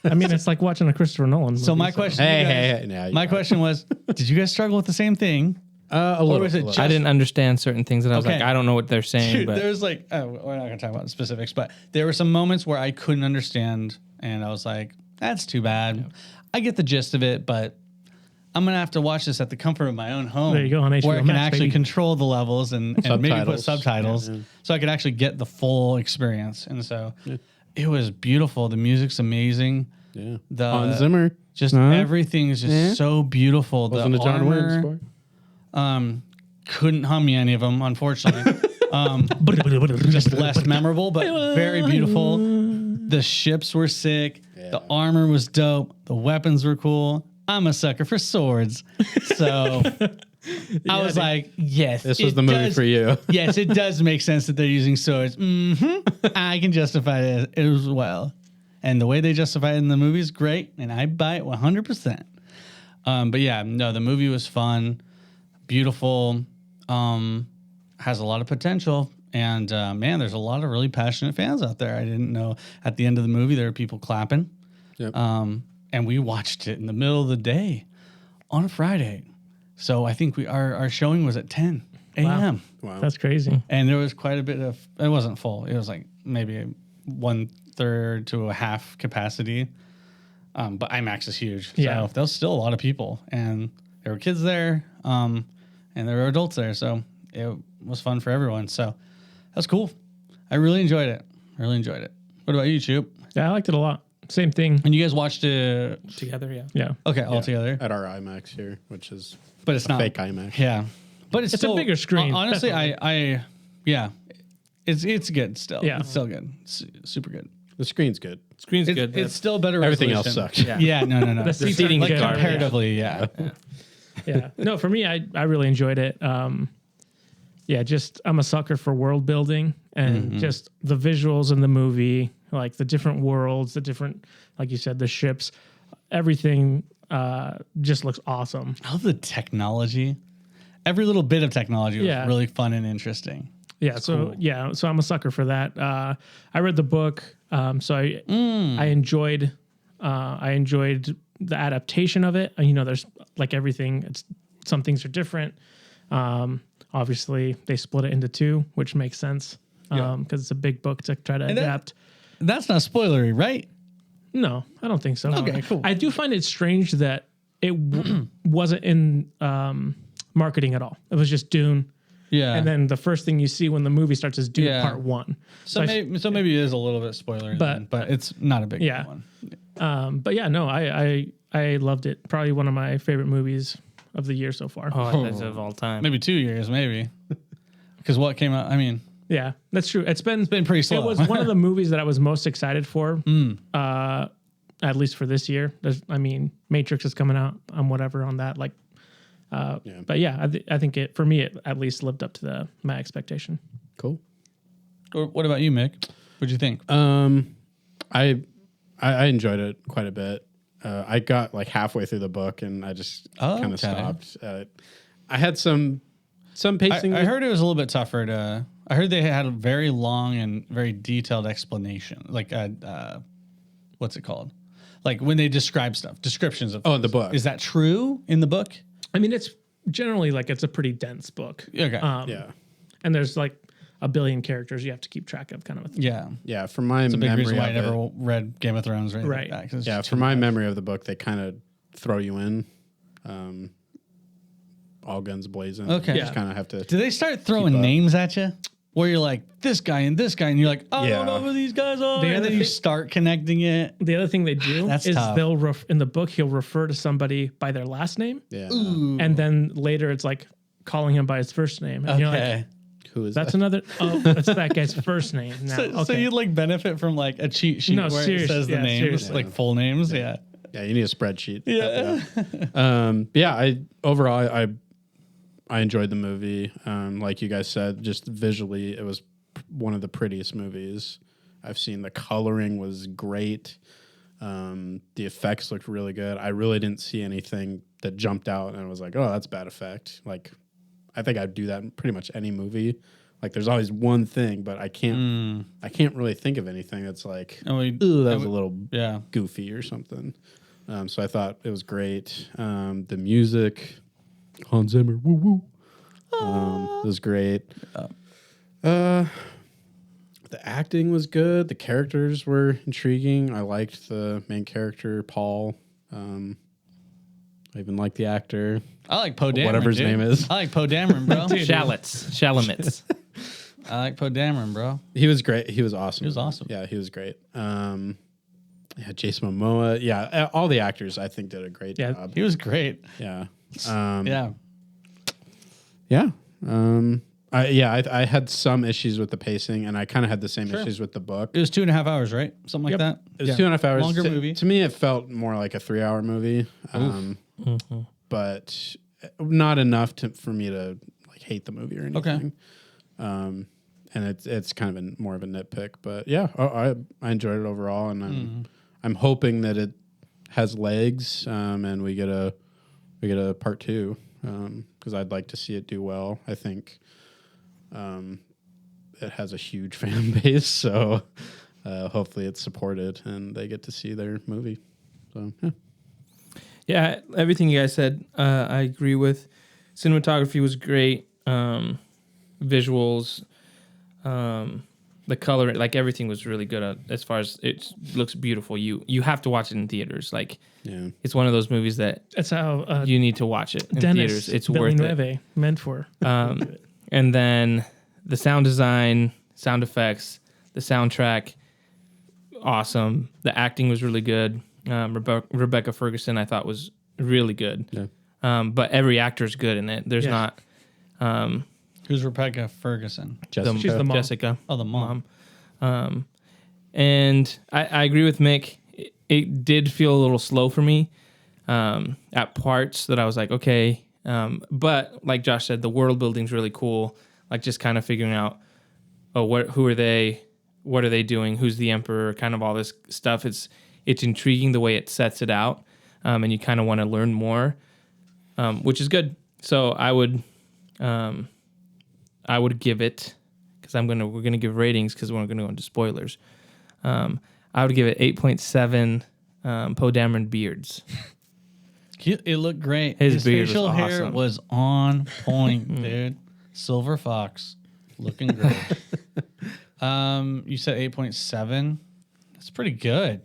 I mean, it's like watching a Christopher Nolan movie. So my question, to you guys- Hey, now you my got question was, did you guys struggle with the same thing? a little. was it a little. just- I didn't understand certain things, and I was Okay. like, I don't know what they're saying. Dude, But there's like, we're not going to talk about specifics, but there were some moments where I couldn't understand, and I was like, that's too bad. I get the gist of it, but I'm going to have to watch this at the comfort of my own home. There you go, on HBO where I can Max, actually baby. control the levels and maybe put Subtitles. subtitles Yeah. so I could actually get the full experience. And so it was beautiful. The music's amazing. Yeah. The Hans Zimmer. Just everything is just so beautiful. Wasn't the a John Wick armor, score? couldn't hum me any of them, unfortunately. Just less memorable, but very beautiful. The ships were sick. The armor was dope. The weapons were cool. I'm a sucker for swords. So I was like, yes. This was it the movie does- for you. Yes, it does make sense that they're using swords. I can justify it as well. And the way they justify it in the movie is great, and I buy it 100%. But yeah, no, the movie was fun, beautiful, has a lot of potential. And man, there's a lot of really passionate fans out there. I didn't know at the end of the movie there were people clapping. Yep. And we watched it in the middle of the day on a Friday. So I think our showing was at 10. a.m. Wow. That's crazy. And there was quite a bit of, it wasn't full. It was like maybe 1/3 to a half capacity. But IMAX is huge. Yeah. So there was still a lot of people. And there were kids there. And there were adults there. So it was fun for everyone. So that's cool. I really enjoyed it. What about you, Choop? Yeah, I liked it a lot. Same thing. And you guys watched it Together, yeah. Yeah. okay, all together? At our IMAX here, which is But it's a not fake IMAX. Yeah. But it's It's a still, bigger screen, Honestly, definitely. yeah. It's good still. Yeah. It's still good. Super good. The screen's good. Screen's It's, good. it's still better Everything else resolution. sucks. Yeah, no. The seating seating's good. garbage. Comparatively, yeah. Yeah. No, for me, I really enjoyed it. Yeah, just I'm a sucker for world building and just the visuals in the movie, like the different worlds, the different, like you said, the ships, everything just looks awesome. I love the technology. Every little bit of technology was Yeah. really fun and interesting. Yeah, so I'm a sucker for that. I read the book, so I enjoyed the adaptation of it. You know, there's like everything. Some things are different. Obviously, they split it into two, which makes sense because it's a big book to try to adapt. That's not spoilery, right? No, I don't think so. Okay, cool. I do find it strange that it wasn't in marketing at all. It was just Dune. Yeah. And then the first thing you see when the movie starts is Dune Yeah. Part 1. so maybe it is a little bit spoilery, but it's not a big Yeah. one. But yeah, no, I loved it. Probably one of my favorite movies of the year so far. Oh, that's of all time. Maybe 2 years, maybe. Because what came out, I mean, Yeah, that's true. It's been pretty slow. It was one of the movies that I was most excited for, at least for this year. Matrix is coming out. I'm whatever on that. Like, but yeah, I think it for me it at least lived up to my expectation. Cool. what about you, Mick? What'd you think? I enjoyed it quite a bit. I got like halfway through the book and I just kind okay. of stopped. I had some pacing. I heard it was a little bit tougher to. I heard they had a very long and very detailed explanation. Like, what's it called? Like when they describe stuff, descriptions of. Oh, in the book. Is that true in the book? I mean, it's generally like it's a pretty dense book. Okay. Yeah. And there's like a billion characters you have to keep track of, kind of a thing. Yeah. Yeah. From my It's a big memory reason why I of never it, read Game of Thrones or anything Right. like that. 'cause it's yeah, just from too my much. memory of the book, they kind of throw you in, all guns blazing. Okay. You Yeah. just kind of have to. Do they start throwing Keep up. names at you? Where you're like, this guy and this guy, and you're like, I don't Yeah. know who these guys are. The And other then you thing- start connecting it. The other thing they do That's is tough. they'll in the book he'll refer to somebody by their last name, Yeah. and then later it's like calling him by his first name. And you're like, Okay. Who is that's that? another. Oh, that's that guy's first name. Now, So, okay. so you'd like benefit from like a cheat sheet No, where serious- it says the yeah, names, seriously. like full names. Yeah. Yeah, you need a spreadsheet. Yeah. I enjoyed the movie. Like you guys said, just visually, it was one of the prettiest movies I've seen. The coloring was great. The effects looked really good. I really didn't see anything that jumped out and I was like, oh, that's bad effect. Like, I think I'd do that in pretty much any movie. Like, there's always one thing, but I can't really think of anything that's like, ooh, that was a little goofy or something. So I thought it was great. The music, Hans Zimmer, woo woo, was great. The acting was good. The characters were intriguing. I liked the main character, Paul. I even liked the actor. I like Poe Dameron. Whatever his dude. name is. I like Poe Dameron, bro. Shalamits. I like Poe Dameron, bro. He was great. He was awesome. He was awesome. Yeah, he was great. Jason Momoa. Yeah, all the actors I think did a great job. He was great. Yeah. Yeah. Yeah. I had some issues with the pacing, and I kind of had the same issues with the book. It was 2.5 hours, right? Something like that. It was 2.5 hours. Longer movie. To me, it felt more like a 3-hour movie, but not enough for me to like hate the movie or anything. Okay. And it's kind of more of a nitpick, but yeah, I enjoyed it overall, and I'm hoping that it has legs, and we get a part 2, because I'd like to see it do well. I think it has a huge fan base, so hopefully it's supported and they get to see their movie. So yeah. Yeah, everything you guys said, I agree with. Cinematography was great. visuals, the color, like everything was really good as far as it looks beautiful. You have to watch it in theaters. Like, it's one of those movies that That's how you need to watch it in Dennis theaters. It's worth it. Villeneuve meant for. And then the sound design, sound effects, the soundtrack, awesome. The acting was really good. Rebecca Ferguson, I thought, was really good. Yeah. But every actor is good in it. There's not. Who's Rebecca Ferguson? Jessica. She's the mom. Jessica. Oh, the mom. And I agree with Mick. It did feel a little slow for me at parts that I was like, okay. But like Josh said, the world building's really cool. Like just kind of figuring out, who are they? What are they doing? Who's the emperor? Kind of all this stuff. It's intriguing the way it sets it out, and you kind of want to learn more, which is good. So I would give it, because we're gonna give ratings because we're gonna go into spoilers. I would give it 8.7 Poe Dameron beards. It looked great. His beard facial was hair awesome. was on point, dude. Silver fox, looking great. You said 8.7. That's pretty good.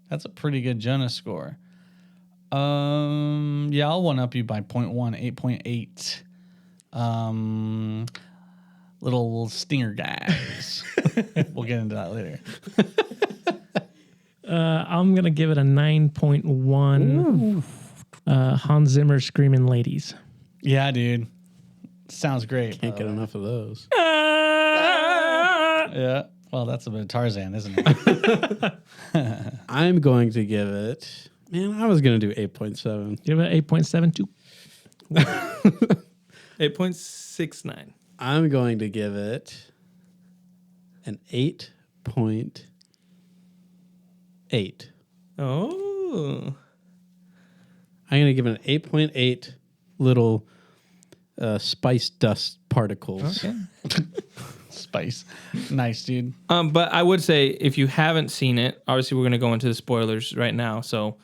That's a pretty good Jonah score. Yeah, I'll one up you by 0.1, 8.8. Little stinger guys. We'll get into that later. I'm gonna give it a 9.1. Hans Zimmer screaming ladies. Yeah, dude. Sounds great. Can't get enough of those. Yeah. Well, that's a bit of Tarzan, isn't it? I'm going to give it. Man, I was going to do 8.7. Give it 8.72. 8.69. I'm going to give it an 8.8. Oh. I'm going to give it an 8.8 little spice dust particles. Okay. Spice. Nice, dude. But I would say if you haven't seen it, obviously we're going to go into the spoilers right now. So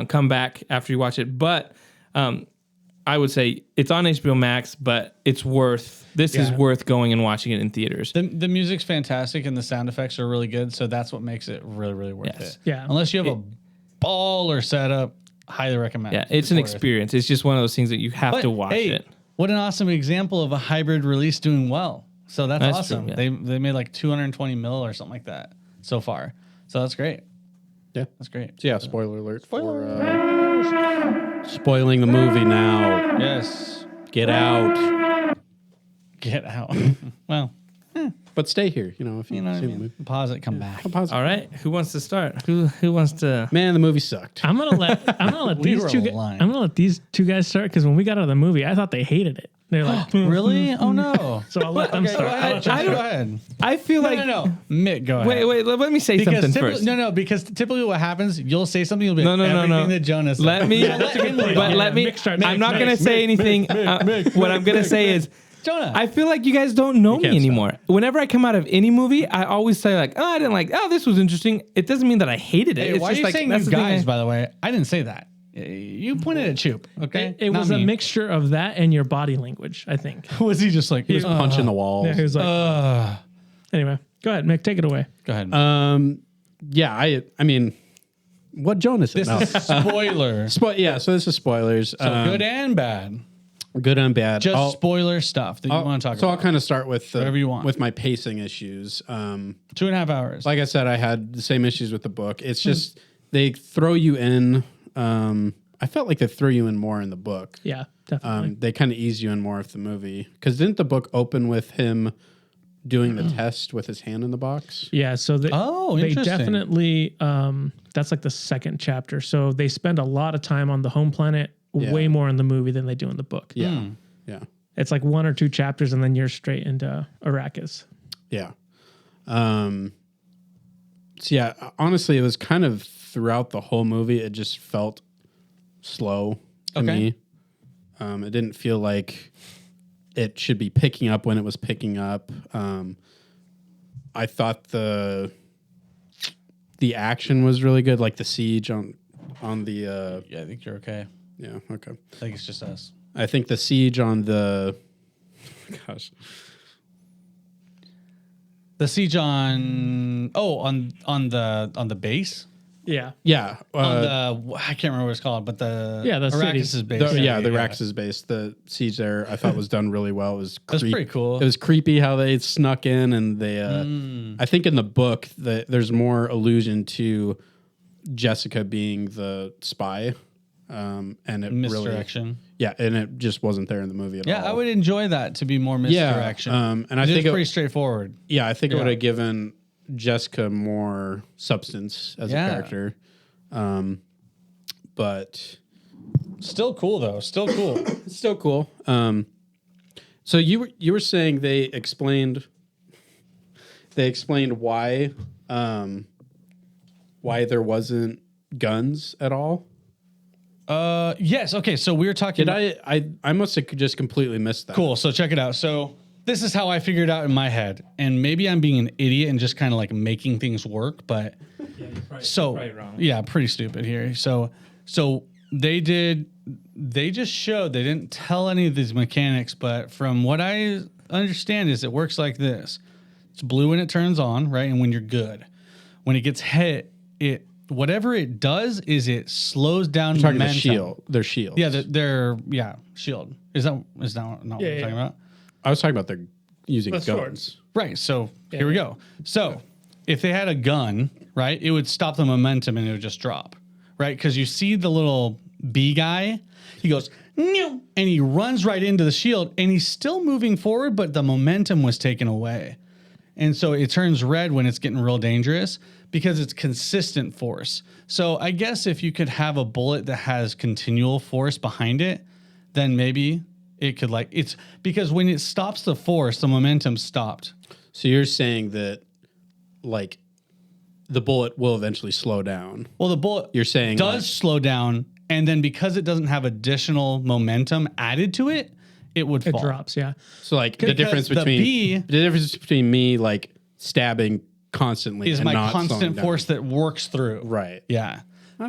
come back after you watch it. But I would say it's on HBO Max, but it's worth. This is worth going and watching it in theaters. The music's fantastic and the sound effects are really good, so that's what makes it really, really worth it. Yeah. Unless you have a baller setup, highly recommend. Yeah, it's an experience. It's just one of those things that you have to watch it. What an awesome example of a hybrid release doing well. So that's awesome. True, yeah. They made like 220 mil or something like that so far. So that's great. Yeah. That's great. So yeah, spoiler alert for spoiling the movie now. Yes. Get out. Get out. Well, But stay here, if you you know what I see the mean? movie. Pause it, come back. All right, who wants to start? Who wants to? Man, the movie sucked. I'm gonna let We these were two. lying. I'm gonna let these two guys start because when we got out of the movie, I thought they hated it. They're like, Really? Oh, no. So I'll let them Okay, start. go I'll ahead. let you Go start. ahead. I feel like No. Mick, go ahead. wait. Let me say something first. Because typically what happens, you'll say something, you'll be No. everything that Jonas said. Let me. that's a good point. But Yeah, let me. Mick starts. I'm not Mick, gonna say anything. What I'm gonna say is. Jonah. I feel like you guys don't know me can't anymore. Whenever I come out of any movie, I always say like, "Oh, I didn't like. Oh, this was interesting." It doesn't mean that I hated it. Hey, It's why are just you like saying that's you the thing guys, by the way? I didn't say that. You pointed at Choop, okay? It Not was a me. mixture of that and your body language, I think. Was he just like, He was punching the walls. Yeah, he was like, anyway, go ahead, Mick, take it away. go ahead. Yeah, I mean, what Jonas said. this is spoiler. So this is spoilers. So good and bad. Good and bad. Just spoiler stuff that you want to talk So about. I'll kind of start with Whatever you want. with my pacing issues. 2.5 hours. Like I said, I had the same issues with the book. It's just they throw you in. I felt like they threw you in more in the book. Yeah, definitely. They kind of ease you in more of the movie. Because didn't the book open with him doing the test with his hand in the box? Yeah, so they interesting. definitely that's like the second chapter. So they spend a lot of time on the home planet, way more in the movie than they do in the book. Yeah. Yeah. It's like 1 or 2 chapters and then you're straight into Arrakis. Yeah. So yeah, honestly, it was kind of throughout the whole movie, it just felt slow to me. It didn't feel like it should be picking up when it was picking up. I thought the action was really good, like the siege on the yeah, I think you're okay. yeah, okay. I think it's just us. I think the siege on the Gosh. The siege on the base. Yeah. Yeah. I can't remember what it's called, but the the Arrakis' base. The Arrakis' base. The siege there, I thought was done really well. It was pretty cool. It was creepy how they snuck in, and they. I think in the book there's more allusion to Jessica being the spy, and it Misdirection. and it just wasn't there in the movie at all. Yeah, I would enjoy that to be more misdirection. And I think it's pretty straightforward. Yeah, I think it would have given Jessica more substance as a character. But Still cool though. Still cool. it's still cool. So you were saying they explained why there wasn't guns at all. Yes. Okay. So we were talking. I must have just completely missed that. Cool. So check it out. So this is how I figured it out in my head, and maybe I'm being an idiot and just kind of like making things work, but probably wrong. Yeah, pretty stupid here. So they just showed, they didn't tell any of these mechanics, but from what I understand is it works like this. It's blue when it turns on, right? And when you're good. When it gets hit, whatever it does is it slows down You're talking momentum. shield. Their shields. Yeah, they're shield. Is that not what we're talking about? I was talking about they're using But guns. swords. Right. So here we go. So if they had a gun, right, it would stop the momentum and it would just drop, right? Because you see the little bee guy, he goes, "Meow," and he runs right into the shield and he's still moving forward, but the momentum was taken away. And so it turns red when it's getting real dangerous because it's consistent force. So I guess if you could have a bullet that has continual force behind it, then maybe it could it's because when it stops the force, the momentum stopped. So you're saying that like the bullet will eventually slow down. Well, the bullet You're saying does slow down, and then because it doesn't have additional momentum added to it, it would fall. It drops. Yeah. So like the difference the between me like stabbing constantly is and my not slowing constant down. force that works through. Right. Yeah.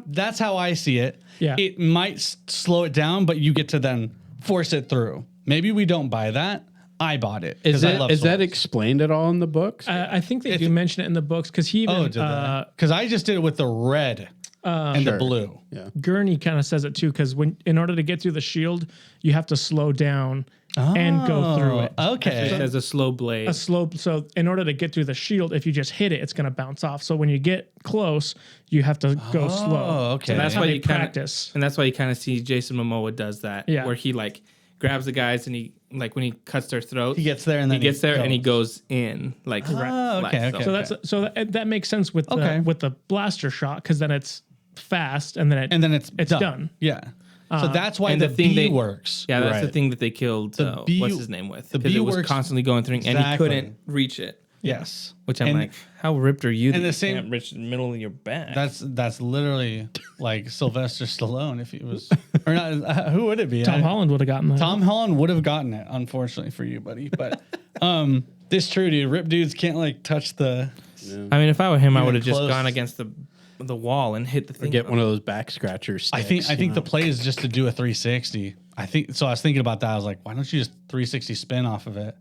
That's how I see it. Yeah. It might slow it down, but you get to then force it through. Maybe we don't buy that. I bought it. Is I love that swords. explained at all in the books? I think they do mention it in the books because he even Because I just did it with the red and the blue. Yeah. Gurney kind of says it too because in order to get through the shield, you have to slow down and go through it. Okay. It has a slow blade. So in order to get through the shield, if you just hit it, it's going to bounce off. So when you get close, you have to go slow. okay. So that's how why they you kinda- practice. And that's why you kind of see Jason Momoa does that. Yeah. Where he like grabs the guys and he like when he cuts their throats, He gets there and then he gets there and he goes in like Oh, okay, okay. So that makes sense with the blaster shot because then it's fast and then it's done. Yeah. So that's why and the the thing bee they- works. Yeah, that's Right. the thing that they killed. bee- What's his name with? the Because bee it was works- constantly going through, and he Exactly. couldn't reach it. Yes. Which I'm And- like, how ripped are you? and that the same- you can't reach the middle of your back. That's literally like Sylvester Stallone if he was, or not. Who would it be? Tom Holland would have gotten that. Tom Holland would have gotten it, unfortunately for you, buddy. But this true, dude. Rip dudes can't like touch the. I mean, if I were him, I Even would have just close. gone against the wall and hit the thing. Get one of those back scratcher sticks. I think the play is just to do a 360. I think so. I was thinking about that. I was like, why don't you just 360 spin off of it?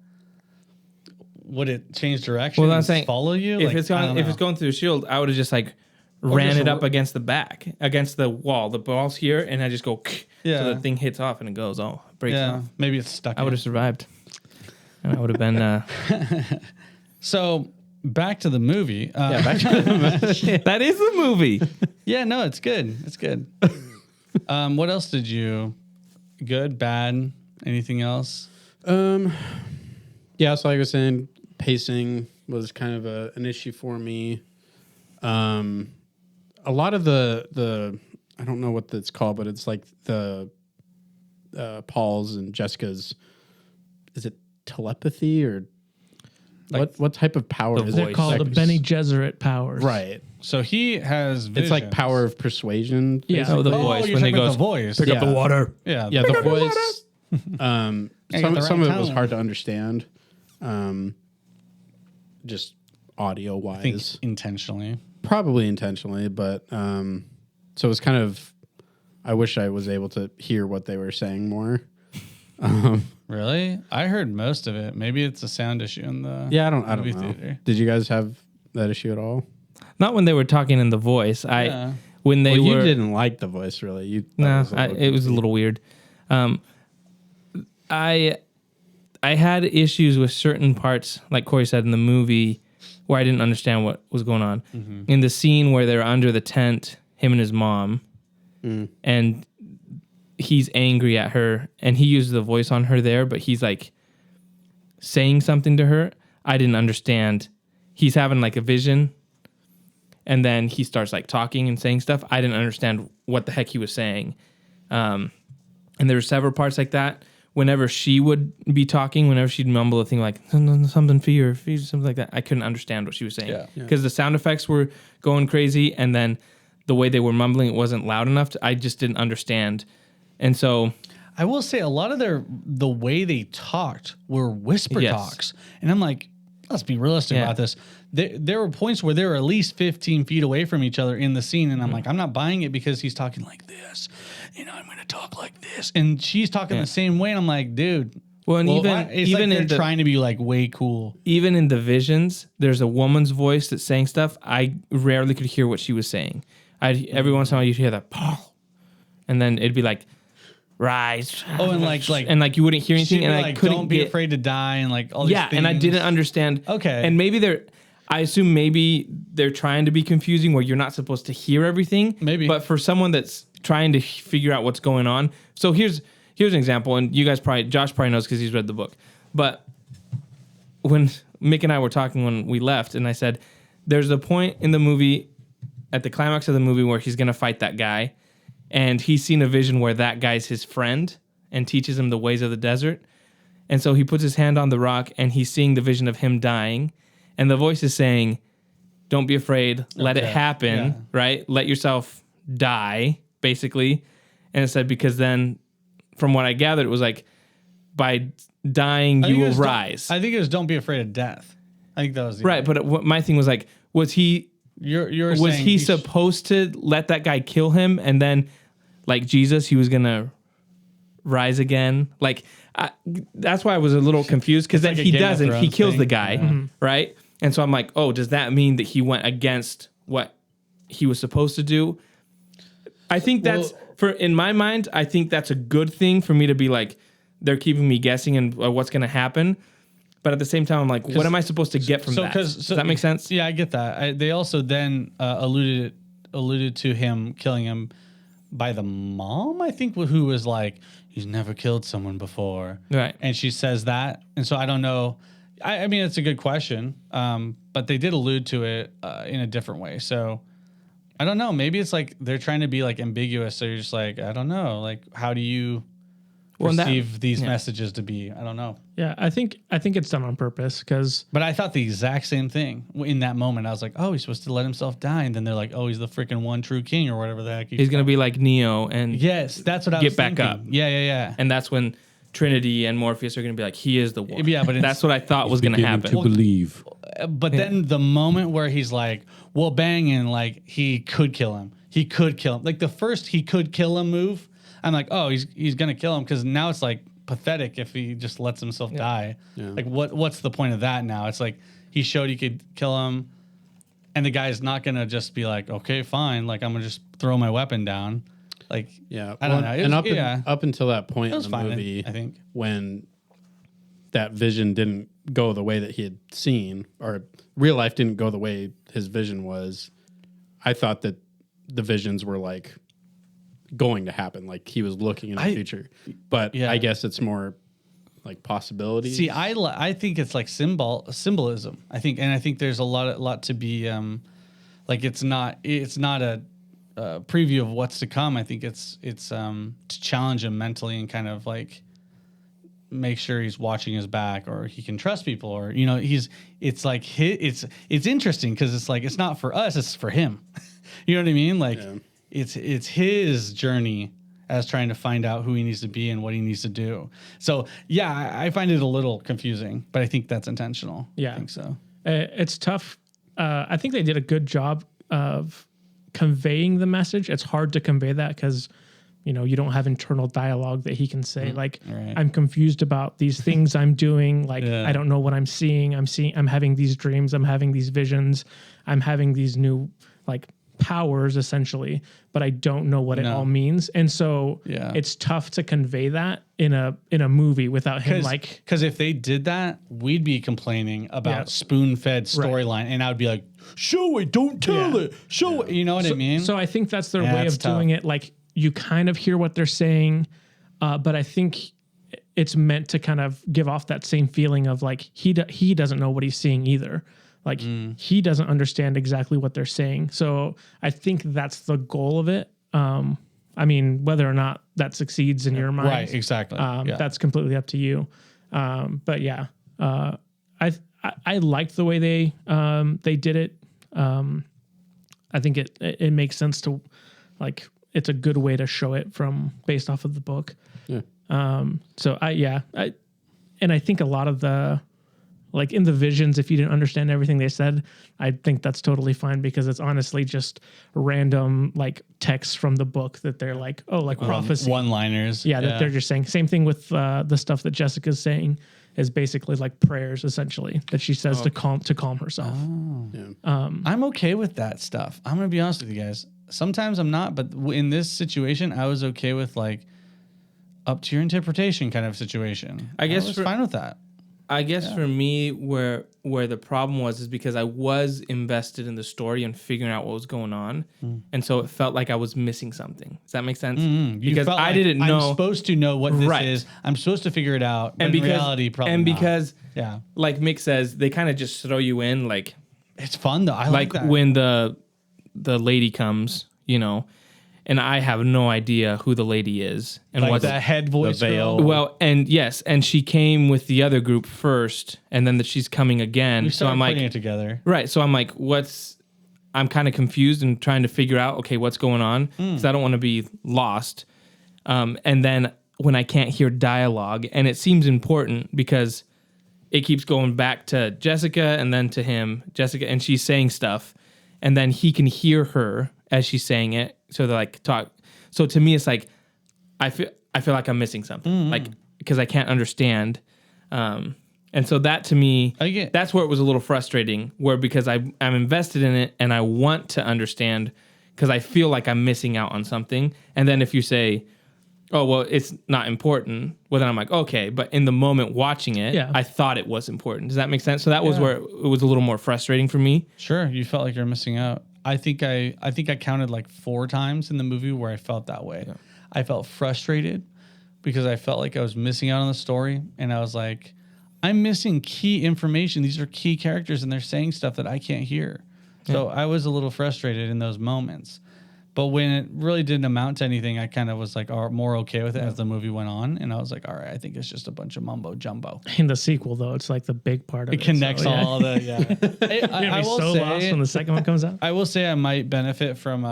Would it change direction? Well, I'm and saying follow you. If Like, it's I going, don't if know. it's going through the shield, I would have just like ran just it up against the back, against the wall. The ball's here, and I just go. Yeah. So the thing hits off and it goes. Oh, breaks yeah, off. maybe it's stuck. I would have survived, and I would have been. So back to the movie. That is the movie. Yeah, no, it's good. It's good. What else did you? Good, bad, anything else? Yeah, so like I was saying, pacing was kind of an issue for me. A lot of the I don't know what it's called, but it's like the Paul's and Jessica's. Is it telepathy or what type of power The is voice. it? called the Like- Bene Gesserit powers. Right. So he has. It's like visions. power of persuasion. Yeah. basically. Oh, the Oh, voice you're when they talking about goes the voice. pick up the Yeah. water. Yeah, Yeah, the voice. Yeah, Some get the some right of it was tone. hard to understand. Just audio I think wise, intentionally. probably intentionally, but so it was kind of. I wish I was able to hear what they were saying more. Really? I heard most of it. Maybe it's a sound issue in the Yeah, I don't know. theater. Did you guys have that issue at all? Not when they were talking in the voice. When they Well, were. you didn't like the voice, really. You It was a little weird. I had issues with certain parts, like Cory said in the movie, where I didn't understand what was going on. Mm-hmm. In the scene where they're under the tent, him and his mom, and he's angry at her, and he uses the voice on her there, but he's like saying something to her. I didn't understand. He's having like a vision, and then he starts like talking and saying stuff. I didn't understand what the heck he was saying. And there were several parts like that. Whenever she would be talking, whenever she'd mumble a thing like something for you, something like that, I couldn't understand what she was saying because the sound effects were going crazy, and then the way they were mumbling, it wasn't loud enough. I just didn't understand, and so I will say a lot of the way they talked were whisper talks, and I'm like, let's be realistic about this. There were points where they were at least 15 feet away from each other in the scene, and I'm like, I'm not buying it because he's talking like this, I'm going to talk like this, and she's talking the same way, and I'm like, dude. Well, and it's even like they're trying to be like way cool. Even in the visions, there's a woman's voice that's saying stuff. I rarely could hear what she was saying. Every once in a while you'd hear that, and then it'd be like, rise. Oh, and like you wouldn't hear anything, and like, I couldn't don't be afraid to die, and like all these things. and I didn't understand. Okay, and I assume maybe they're trying to be confusing where you're not supposed to hear everything. Maybe, but for someone that's trying to figure out what's going on. So here's an example, and you guys Josh probably knows because he's read the book. But when Mick and I were talking when we left, and I said, there's a point in the movie, at the climax of the movie, where he's going to fight that guy, and he's seen a vision where that guy's his friend and teaches him the ways of the desert. And so he puts his hand on the rock, and he's seeing the vision of him dying. And the voice is saying, don't be afraid, let it happen, right? Let yourself die, basically. And it said, because then, from what I gathered, it was like, by dying, you will rise. I think it was don't be afraid of death. I think that was the right. But my thing was like, was he supposed to let that guy kill him, and then, like Jesus, he was gonna rise again? Like, that's why I was a little confused, because then he doesn't. He kills the guy, right? And so I'm like, oh, does that mean that he went against what he was supposed to do? I think that's in my mind, I think that's a good thing for me to be like, they're keeping me guessing and what's going to happen. But at the same time, I'm like, what am I supposed to get from that? Does that make sense? Yeah, I get that. They also then alluded to him killing him by the mom, I think, who was like, he's never killed someone before. Right. And she says that. And so I don't know. I mean, it's a good question. But they did allude to it in a different way. So I don't know. Maybe it's like they're trying to be like ambiguous. So you're just like, I don't know. Like, how do you perceive these messages to be? I don't know. Yeah, I think it's done on purpose because. But I thought the exact same thing in that moment. I was like, oh, he's supposed to let himself die, and then they're like, oh, he's the freaking one true king or whatever the heck. He's gonna be like Neo and yes, that's what I was thinking. Get back up. Yeah. And that's when Trinity and Morpheus are gonna be like, he is the one. Yeah, but that's what I thought was gonna happen. To believe. But then the moment where he's like, well, bang, and like he could kill him. Like the first he could kill him move, I'm like, oh, he's gonna kill him, because now it's like pathetic if he just lets himself die. Yeah. Like what's the point of that now? It's like he showed he could kill him, and the guy's not gonna just be like, okay, fine, like I'm gonna just throw my weapon down. Like, yeah, I don't know. And up until that point in the movie, I think, when that vision didn't go the way that he had seen, or real life didn't go the way his vision was, I thought that the visions were like going to happen, like he was looking in the future. But I guess it's more like possibility. See, I think it's like symbolism. I think there's a lot to be like it's not a preview of what's to come. I think it's to challenge him mentally and kind of like make sure he's watching his back, or he can trust people, or it's interesting because it's like it's not for us, it's for him. You know what I mean? Like it's his journey as trying to find out who he needs to be and what he needs to do. So yeah, I find it a little confusing, but I think that's intentional. Yeah, I think so. It's tough. I think they did a good job of conveying the message. It's hard to convey that because you don't have internal dialogue that he can say like, Right. I'm confused about these things I'm doing. Like, Yeah. I don't know what I'm seeing. I'm having these dreams. I'm having these visions. I'm having these new like powers essentially, but I don't know what it all means. And so it's tough to convey that in a movie without him like, because if they did that, we'd be complaining about spoon-fed storyline, and I would be like, show it, don't tell it, show it. You know what I mean? So I think that's their way it's of doing it. Like you kind of hear what they're saying, but I think it's meant to kind of give off that same feeling of like he doesn't know what he's seeing either. Like he doesn't understand exactly what they're saying. So I think that's the goal of it. I mean, whether or not that succeeds in your mind, Right, exactly. that's completely up to you. But yeah, I liked the way they did it. I think it makes sense to like, it's a good way to show it based off of the book. Yeah. So I think a lot of the, like in the visions, if you didn't understand everything they said, I think that's totally fine because it's honestly just random like texts from the book that they're like, oh, like prophecy. One-liners. Yeah, that they're just saying. Same thing with the stuff that Jessica's saying is basically like prayers essentially that she says to calm herself. Oh. Yeah. I'm okay with that stuff. I'm going to be honest with you guys. Sometimes I'm not, but in this situation, I was okay with like up to your interpretation kind of situation. I guess I was fine with that. I guess for me, where the problem was is because I was invested in the story and figuring out what was going on, and so it felt like I was missing something. Does that make sense? Because I didn't know. I'm supposed to know what this is. I'm supposed to figure it out. But in reality, probably not. Because like Mick says, they kind of just throw you in. Like it's fun though. I like that. When the lady comes, and I have no idea who the lady is and like what's the head voice the veil. girl. Well, and yes, and she came with the other group first, and then she's coming again. So I'm putting it together. Right. So I'm like, I'm kind of confused and trying to figure out, okay, what's going on? Because I don't want to be lost. And then when I can't hear dialogue, and it seems important because it keeps going back to Jessica and then to him, Jessica, and she's saying stuff, and then he can hear her as she's saying it. So they're like talk. So to me, it's like I feel like I'm missing something, like because I can't understand. And so that to me, that's where it was a little frustrating. Where because I'm invested in it and I want to understand because I feel like I'm missing out on something. And then if you say, "Oh well, it's not important," well then I'm like, okay. But in the moment watching it, I thought it was important. Does that make sense? So that was where it was a little more frustrating for me. Sure, you felt like you're missing out. I think I counted like 4 times in the movie where I felt that way. Yeah. I felt frustrated because I felt like I was missing out on the story, and I was like, I'm missing key information. These are key characters, and they're saying stuff that I can't hear. So I was a little frustrated in those moments. But when it really didn't amount to anything, I kind of was like more okay with it as the movie went on. And I was like, all right, I think it's just a bunch of mumbo jumbo. In the sequel, though, it's like the big part of it. It connects all the, I will say, lost when the second one comes out. I will say I might benefit from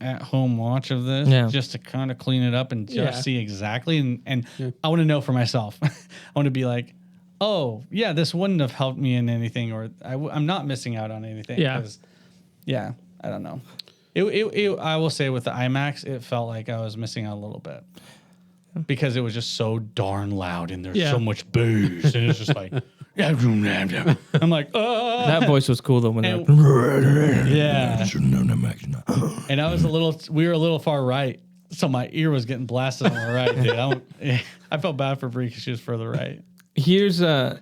at-home watch of this just to kind of clean it up and just see exactly. And I want to know for myself. I want to be like, oh, yeah, this wouldn't have helped me in anything, or I'm not missing out on anything. Yeah, I don't know. I will say with the IMAX, it felt like I was missing out a little bit because it was just so darn loud and there's so much bass and it's just like, I'm like, that voice was cool though when and I was we were a little far right, so my ear was getting blasted on the right. Dude, I felt bad for Brie because she was further right. Here's a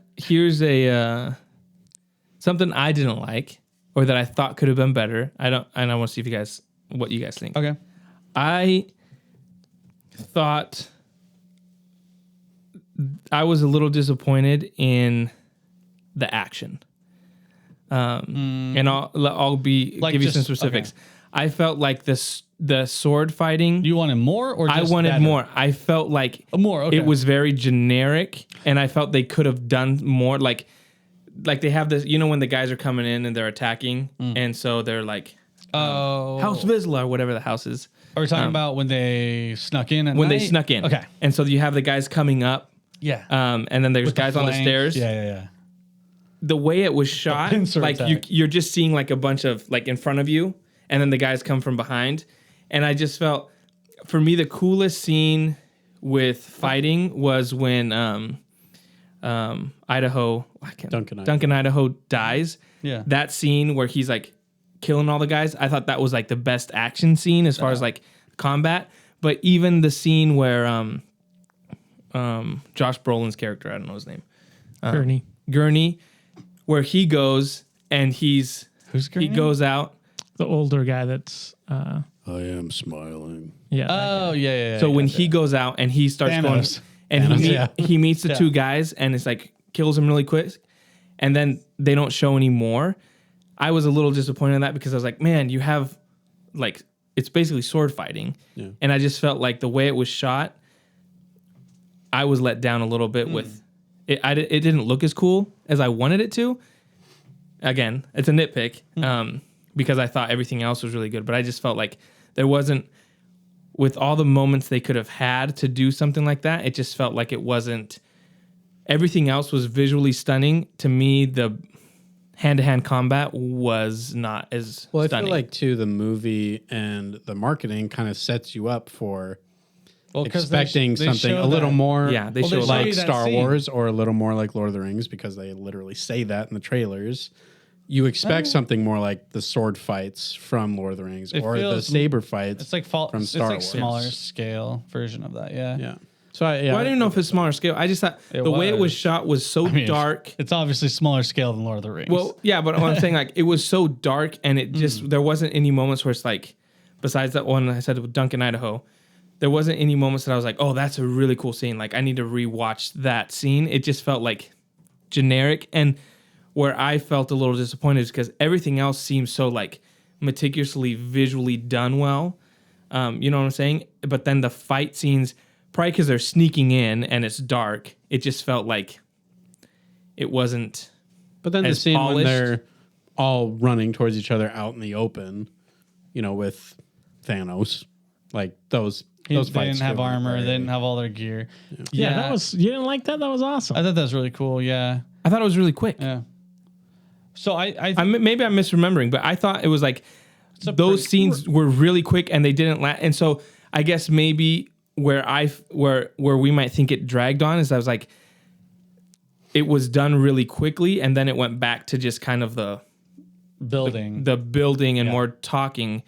something I didn't like. Or that I thought could have been better. I want to see what you guys think. Okay. I thought I was a little disappointed in the action. And I'll give you some specifics. Okay. I felt like the sword fighting. You wanted more, or just I wanted better? more. I felt like more. Okay. It was very generic, and I felt they could have done more. Like they have this, when the guys are coming in and they're attacking, and so they're like, House Vizsla or whatever the house is. Are we talking about when they snuck in at when night? they snuck in? Okay. And so you have the guys coming up. Yeah. And then there's with guys on the stairs. Yeah. The way it was shot, like you're just seeing like a bunch of like in front of you, and then the guys come from behind. And I just felt for me, the coolest scene with fighting was when Duncan Idaho dies. Yeah. That scene where he's like killing all the guys, I thought that was like the best action scene as far as like combat. But even the scene where Josh Brolin's character, I don't know his name, Gurney, where he goes and Who's Gurney? he goes out. The older guy that's I am smiling. yeah. Oh yeah. So when he goes out and he starts Thanos. going and Thanos, he meets the Yeah. two guys and it's like kills him really quick, and then they don't show any more. I was a little disappointed in that because I was like, man, you have like it's basically sword fighting, and I just felt like the way it was shot, I was let down a little bit with it. It didn't look as cool as I wanted it to. Again, it's a nitpick because I thought everything else was really good, but I just felt like there wasn't, with all the moments they could have had to do something like that, it just felt like it wasn't. Everything else was visually stunning. To me, the hand-to-hand combat was not as Well, I stunning. feel like too the movie and the marketing kind of sets you up for expecting something a little more they show like you that Star scene. Wars or a little more like Lord of the Rings, because they literally say that in the trailers. You expect something more like the sword fights from Lord of the Rings It or the feels- saber fights. It's like from Star Wars. smaller scale version of that. Yeah. Yeah. So I Well, I don't know if it's smaller scale. I just thought the way it was was. shot was so dark. It's obviously smaller scale than Lord of the Rings. Well, yeah, but what I'm saying, like, it was so dark, and it just there wasn't any moments where it's like, besides that one I said with Duncan Idaho, there wasn't any moments that I was like, oh, that's a really cool scene. Like, I need to rewatch that scene. It just felt like generic, and where I felt a little disappointed is because everything else seems so like meticulously visually done well. You know what I'm saying? But then the fight scenes, probably because they're sneaking in and it's dark, it just felt like it wasn't. But then the as scene when polished. they're all running towards each other out in the open, with Thanos, like those they fights didn't have were armor. very- They didn't have all their gear. yeah, that was, you didn't like that? That was awesome. I thought that was really cool. Yeah. I thought it was really quick. Yeah. So Maybe I'm misremembering, but I thought it was like those scenes were really quick and they didn't last. And so I guess maybe where we might think it dragged on is I was like, it was done really quickly and then it went back to just kind of the building and more talking.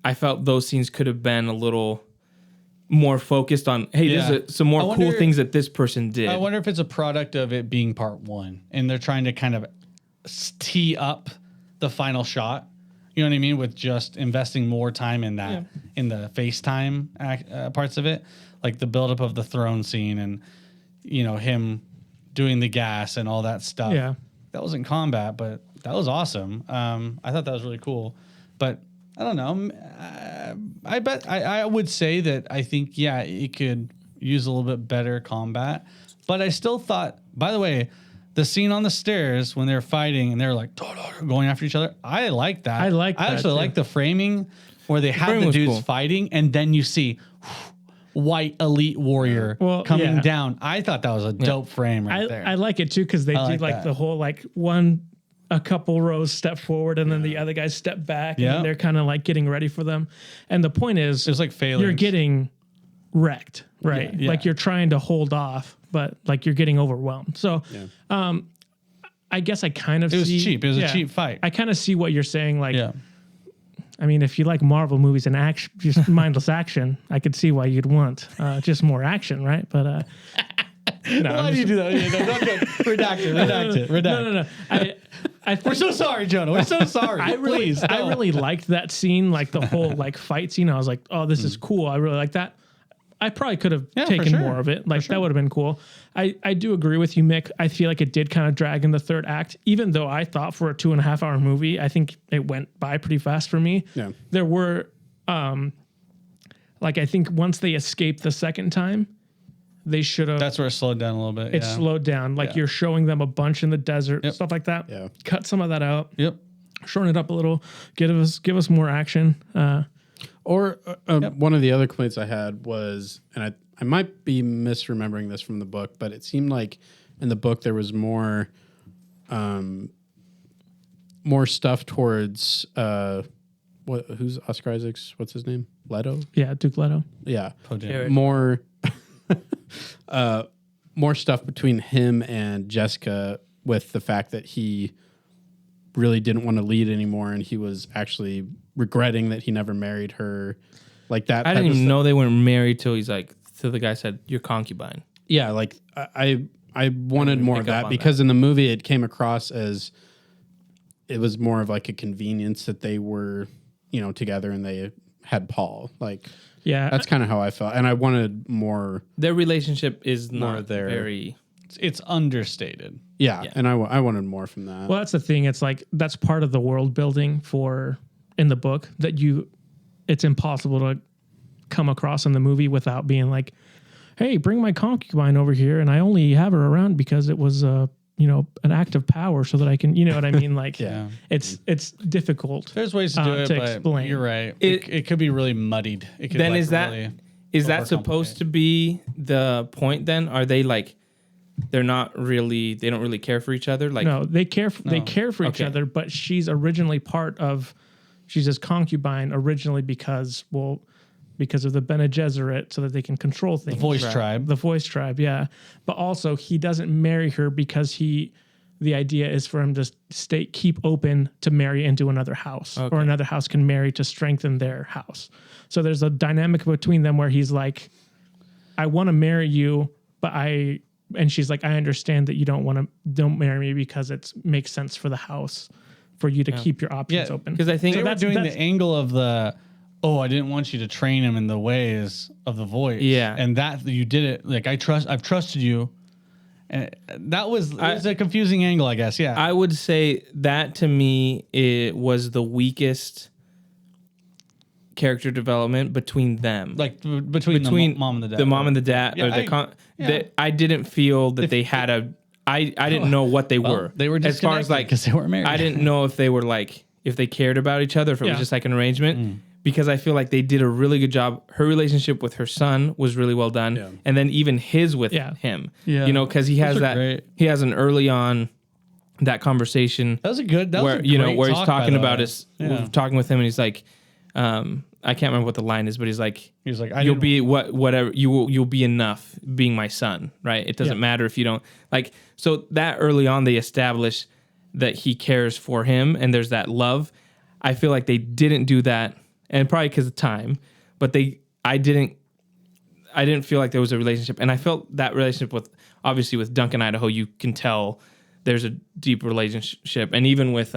I felt those scenes could have been a little more focused on, hey, there's some more cool things that this person did. I wonder if it's a product of it being part one and they're trying to kind of tee up the final shot. You know what I mean? With just investing more time in that, in the FaceTime parts of it, like the buildup of the throne scene and, him doing the gas and all that stuff. Yeah. That was in combat, but that was awesome. I thought that was really cool. But I don't know. I bet I would say that I think, it could use a little bit better combat. But I still thought, by the way, the scene on the stairs when they're fighting and they're like going after each other, I like that. I actually too. like the framing where they have the was dudes cool. fighting and then you see white elite warrior coming down. I thought that was a dope frame right there. I like it too because they did like that. the whole a couple rows step forward and then the other guys step back Yeah. and they're kind of like getting ready for them. And the point is, It's like failures. you're getting wrecked, right? Yeah. Like you're trying to hold off, but like you're getting overwhelmed. So, I guess I kind of It was see, cheap. It was a cheap fight. I kind of see what you're saying. Like, Yeah. I mean, if you like Marvel movies and action, just mindless action, I could see why you'd want just more action, right? But no, Why do you do that? Redact it. No. We're so sorry, Jonah. We're so sorry. I really liked that scene, like the whole like fight scene. I was like, oh, this is cool. I really like that. I probably could have taken for sure. more of it. Like that would have been cool. I do agree with you, Mick. I feel like it did kind of drag in the third act, even though I thought for a 2.5 hour movie, I think it went by pretty fast for me. Yeah. There were, I think once they escaped the second time, they should have. That's where it slowed down a little bit. It slowed down. Like you're showing them a bunch in the desert, stuff like that. Yeah. Cut some of that out. Yep. Shorten it up a little. Give us more action. Or one of the other complaints I had was, and I might be misremembering this from the book, but it seemed like in the book there was more stuff towards who's Oscar Isaac's? What's his name? Leto. Yeah, Duke Leto. Yeah, Jared. more more stuff between him and Jessica, with the fact that he really didn't want to lead anymore, and he was actually regretting that he never married her. Like that. I didn't even know they weren't married till the guy said, "You're concubine." Yeah, like I wanted more of pick up that on because in the movie it came across as it was more of like a convenience that they were, together and they had Paul. Like, Yeah, that's kind of how I felt, and I wanted more. Their relationship is More not there. very. It's understated. Yeah, Yeah. and I wanted more from that. well, that's the thing. It's like that's part of the world building in the book that it's impossible to come across in the movie without being like, hey, bring my concubine over here, and I only have her around because it was an act of power so that I can, what I mean? Like, Yeah. it's difficult. There's ways to do it, to but explain. you're right. It could be really muddied. It could Then like is that really is that supposed to be the point? Then are they like they don't really care for each other? Like No, they care for each Okay. other, but she's his concubine originally because of the Bene Gesserit, so that they can control things. The voice tribe. The voice tribe, yeah. But also he doesn't marry her because the idea is for him to keep open to marry into another house, or another house can marry to strengthen their house. So there's a dynamic between them where he's like, I want to marry you, and she's like, I understand that you don't marry me because it makes sense for the house for you to keep your options open. because I think They were doing the angle of I didn't want you to train him in the ways of the voice. Yeah. And that you did it. Like, I've trusted you. And that was a confusing angle, I guess. Yeah. I would say that to me it was the weakest character development between them. like between the mom and the dad. The mom and the dad. Yeah, that I didn't feel that they had I didn't know what they were. They were as far as like because they weren't married. I didn't know if they were like if they cared about each other, if it was just like an arrangement. Because I feel like they did a really good job. Her relationship with her son was really well done, and then even his with him. Yeah. Because he has Those are that. great. He has an early on that conversation That was a good. That where was a great where he's talk, talking by the about way. talking with him, and he's like, I can't remember what the line is, but he's like, you'll be whatever you'll be enough being my son, right? It doesn't matter if you don't like. So that early on, they establish that he cares for him, and there's that love. I feel like they didn't do that, and probably because of time, but I didn't feel like there was a relationship, and I felt that relationship with Duncan, Idaho, you can tell there's a deep relationship, and even with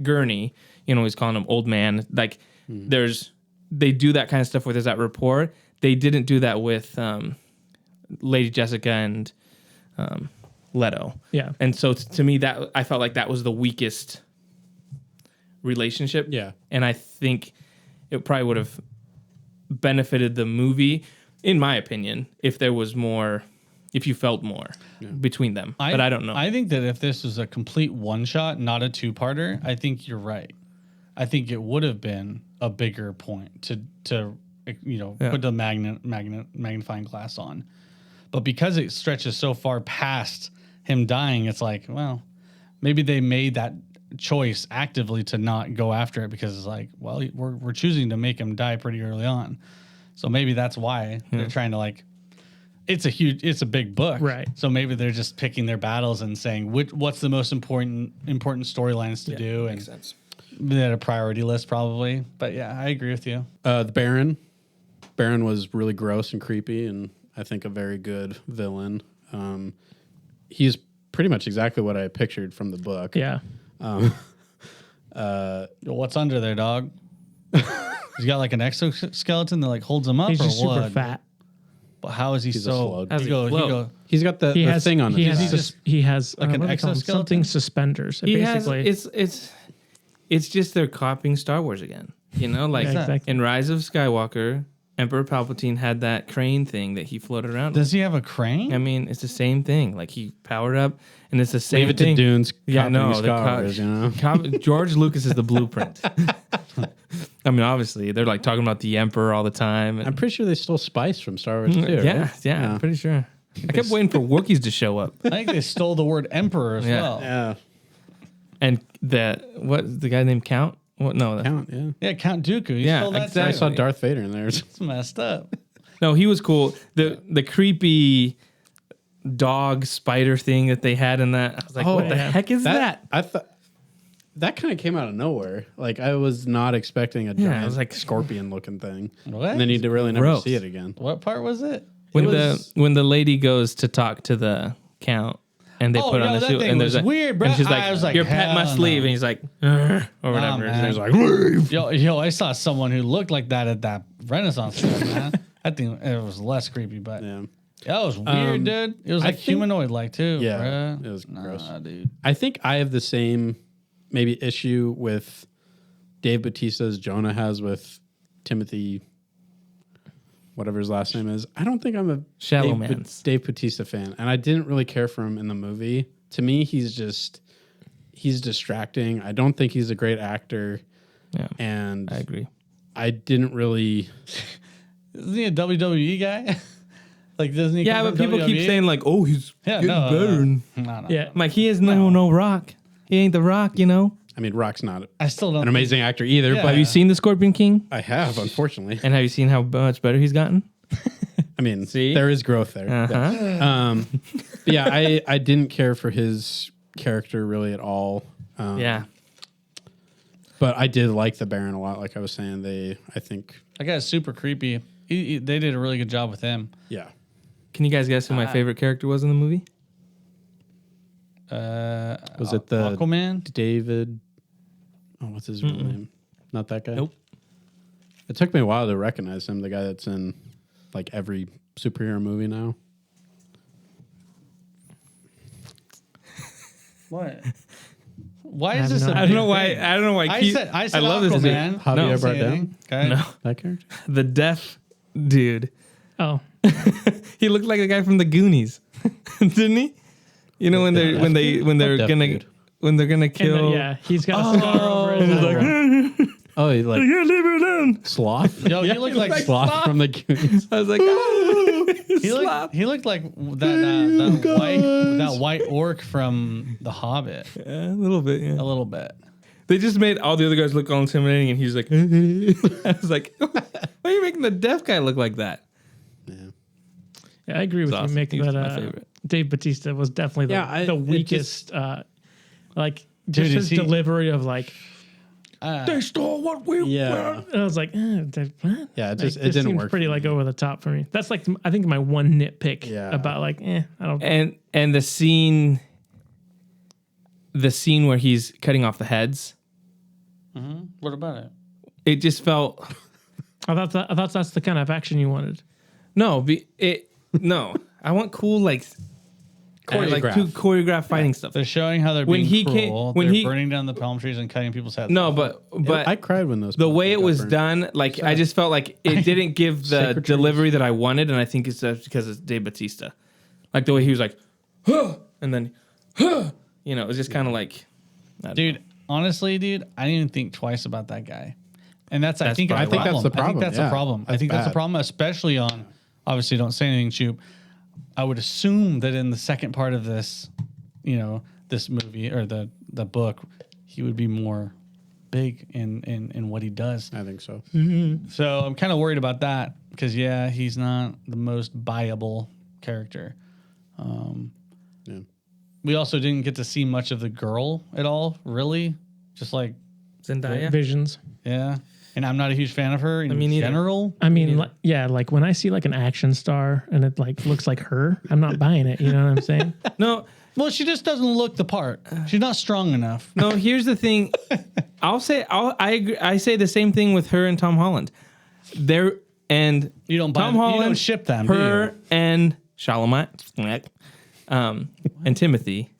Gurney, he's calling him old man, like they do that kind of stuff where there's that rapport. They didn't do that with Lady Jessica and Leto. Yeah. And so to me, that I felt like that was the weakest relationship. Yeah. And I think it probably would have benefited the movie, in my opinion, if there was more, if you felt more between them. But I don't know. I think that if this was a complete one shot, not a two-parter, I think you're right. I think it would have been a bigger point to put the magnifying glass on. But because it stretches so far past him dying, it's like, well, maybe they made that choice actively to not go after it because it's like, well, we're choosing to make him die pretty early on. So maybe that's why they're trying to it's a big book. Right. So maybe they're just picking their battles and saying what's the most important storylines to do. Makes and sense. they had a priority list probably. But yeah, I agree with you. The Baron was really gross and creepy, and I think a very good villain. He's pretty much exactly what I pictured from the book. Yeah. What's under there, dog? He's got like an exoskeleton that like holds him up. He's or just what? super fat. But how is he He's a so? slug. How's he He float? go, He's got the thing on his side. He has Like an what do they call them? exoskeleton? Something suspenders. He has, Basically, it's just they're copying Star Wars again. Like Yeah, exactly. in Rise of Skywalker, Emperor Palpatine had that crane thing that he floated around with. does he have a crane? I mean, it's the same thing. Like he powered up, and it's the same Leave it to thing. Dune's. Yeah, copying no, Star Wars, George Lucas is the blueprint. I mean, obviously, they're like talking about the Emperor all the time. I'm pretty sure they stole spice from Star Wars too. yeah, right? yeah, I'm pretty sure. I kept waiting for Wookiees to show up. I think they stole the word emperor as Yeah. well. Yeah. And what's the guy named Count? What? No, Count, yeah. Yeah, Count Dooku. You Yeah, stole that exactly. I too. saw Darth Vader in there. It's messed up. no, he was cool. The creepy dog spider thing that they had in that. I was like, what the heck is that? I thought that kind of came out of nowhere. Like I was not expecting a giant I was like, scorpion looking thing. What? And then you really never Gross. see it again. What part was it? When was- the lady goes to talk to the Count and they put on the that suit thing and was there's weird, bro. and she's I was like, your pet hell must no. leave, and he's like, or whatever. man. And he's like, leave. Yo, I saw someone who looked like that at that Renaissance fair, man. I think it was less creepy, but Yeah. that was weird, dude. It was I like think- humanoid like too. Yeah, bruh. it was gross. Nah, dude. I think I have the same maybe issue with Dave Bautista's Jonah has with Timothy, whatever his last name is. I don't think I'm a Shallow Dave, Mans. Dave Bautista fan, and I didn't really care for him in the movie. To me, he's distracting. I don't think he's a great actor, Yeah, and I agree. I didn't really. Isn't he a WWE guy? Like, doesn't he? Yeah, come but from people keep WWE? saying like, oh, he's Yeah, getting no, better. And no. Yeah. I'm like, he is no Rock. He ain't the Rock, you know. I mean, Rock's not I still don't. an amazing actor either, Yeah. but Have you seen the Scorpion King? I have, unfortunately. And have you seen how much better he's gotten? I mean, See? there is growth there. Uh-huh. But yeah, I didn't care for his character really at all. Yeah. But I did like the Baron a lot. Like I was saying, I think, That guy's super creepy. They did a really good job with him. yeah. Can you guys guess who my favorite character was in the movie? Was it the Aquaman? David? Oh, what's his real name? Not that guy? Nope. It took me a while to recognize him, the guy that's in like every superhero movie now. What? Why I is have this? no a I don't big know why. thing? I don't know why. I said I love this. Aquaman. Javier Don't say Bardem? anything, okay? No, That character? the deaf dude. Oh, He looked like a guy from the Goonies, didn't he? You know when they're deaf when they're deaf gonna dude? when they're gonna and kill. yeah, he's got a scar over his He's eye. like, Oh, he like "Yeah, leave her alone." Sloth? Yo, he looked like Sloth from the Goonies. I was like, oh, he looked like that white orc from The Hobbit. Yeah, a little bit. Yeah. A little bit. They just made all the other guys look all intimidating, and he's like, I was like, why are you making the deaf guy look like that? Yeah. Yeah, I agree with awesome. you, Mick. He was That my favorite. Dave Bautista was definitely the it weakest. Like Dude, just is his he- delivery of like They stole what we Yeah. And I was like, what? Yeah, it Like, just it this didn't seems work. pretty for like me. over the top for me. That's like I think my one nitpick Yeah. about like I don't. And the scene where he's cutting off the heads, What about it? it just felt I thought that's the kind of action you wanted. no. I want cool like Choreograph. cool choreographed fighting stuff. They're showing how they're When being he cruel. came- when they're he- burning down the palm trees and cutting people's heads. No, off. but I cried when those. the way it got was burned. done, like I just felt like it didn't give the Sacred trees. delivery that I wanted, and I think it's just because it's Dave Bautista. Like the way he was like, huh, and then, huh, you know, it was just kind of like, I don't know. dude, honestly, dude, I didn't even think twice about that guy. And I think probably I think why. that's the problem, I think that's yeah. a problem. I That's think that's a bad. problem, especially on. Obviously, don't say anything, Choop. I would assume that in the second part of this, this movie or the book, he would be more big in what he does. I think so. So I'm kind of worried about that because he's not the most viable character. Yeah. We also didn't get to see much of the girl at all, really. Just like, Zendaya. Visions. yeah. And I'm not a huge fan of her in Me neither. general. I mean, like when I see like an action star and it like looks like her, I'm not buying it. You know what I'm saying? No, Well, she just doesn't look the part. She's not strong enough. no. Here's the thing. I agree. I say the same thing with her and Tom Holland. You You don't buy Tom them. Holland, You don't ship them. do her you? and Chalamet, and Timothy.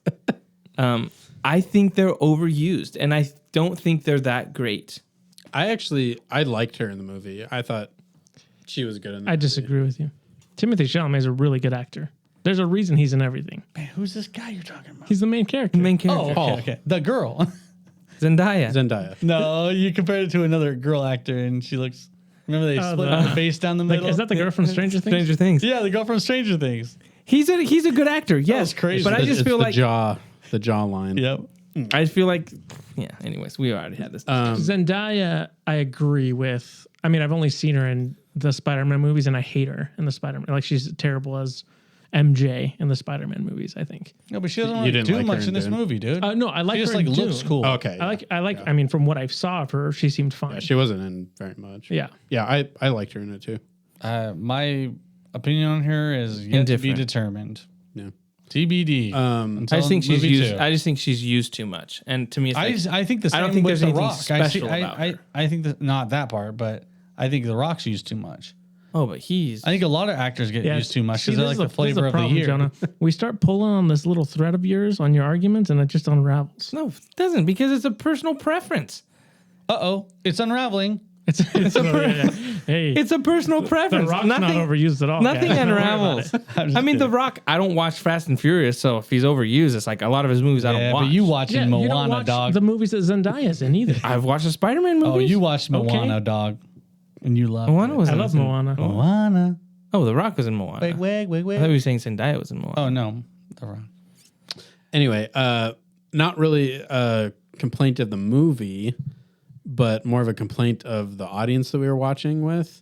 I think they're overused, and I don't think they're that great. I liked her in the movie. I thought she was good in the I disagree with you. Timothy Chalamet is a really good actor. There's a reason he's in everything. Man, who's this guy you're talking about? He's the main character. Main Oh, character, okay. The girl. Zendaya. Zendaya. No, you compared it to another girl actor, and she looks. Remember they split the- the face down the Like, middle. is that the girl from Stranger Things? Stranger Things. Yeah, the girl from Stranger Things. He's a good actor. Yes, was crazy. But I just It's feel the like the jawline. Yep. I feel like, yeah. Anyways, we already had this. Zendaya, I agree with. I mean, I've only seen her in the Spider-Man movies, and I hate her in the Spider-Man. Like, she's terrible as MJ in the Spider-Man movies, I think. No, but she doesn't You really didn't do like her much in in this Dune? movie, dude. No, I like She her just like in looks Dune. cool. Okay. I like. I mean, from what I saw of her, she seemed fine. Yeah, she wasn't in very much. Yeah. Yeah, I liked her in it too. My opinion on her is yet to be Indifferent. determined. Yeah. TBD. I just think she's used. I just think she's used too much, and to me, it's like, I think the same I don't think with there's The anything Rock. special about her. I think that not that part, but I think The Rock's used too much. oh, but he's. I think a lot of actors get used too much See, because they're this like is the flavor of problem, the year. Jonah. We start pulling on this little thread of yours on your arguments, and it just unravels. No, it doesn't, because it's a personal preference. It's unraveling. It's a hey. It's a personal the preference. Rock's not overused at all. Nothing guys. Don't worry about unravels. it. I mean, The Rock. I don't watch Fast and Furious, so if he's overused, it's like a lot of his movies I don't watch. but you watching Yeah, you don't Moana, watch dog. the movies that Zendaya's in either. I've watched the Spider-Man movies. Oh, you watched Okay. Moana, dog, and you love Moana it. was. I love Moana. Moana. Oh, The Rock was in Moana. I thought we were saying Zendaya was in Moana. Oh no, The Rock. Anyway, not really a complaint of the movie, but more of a complaint of the audience that we were watching with.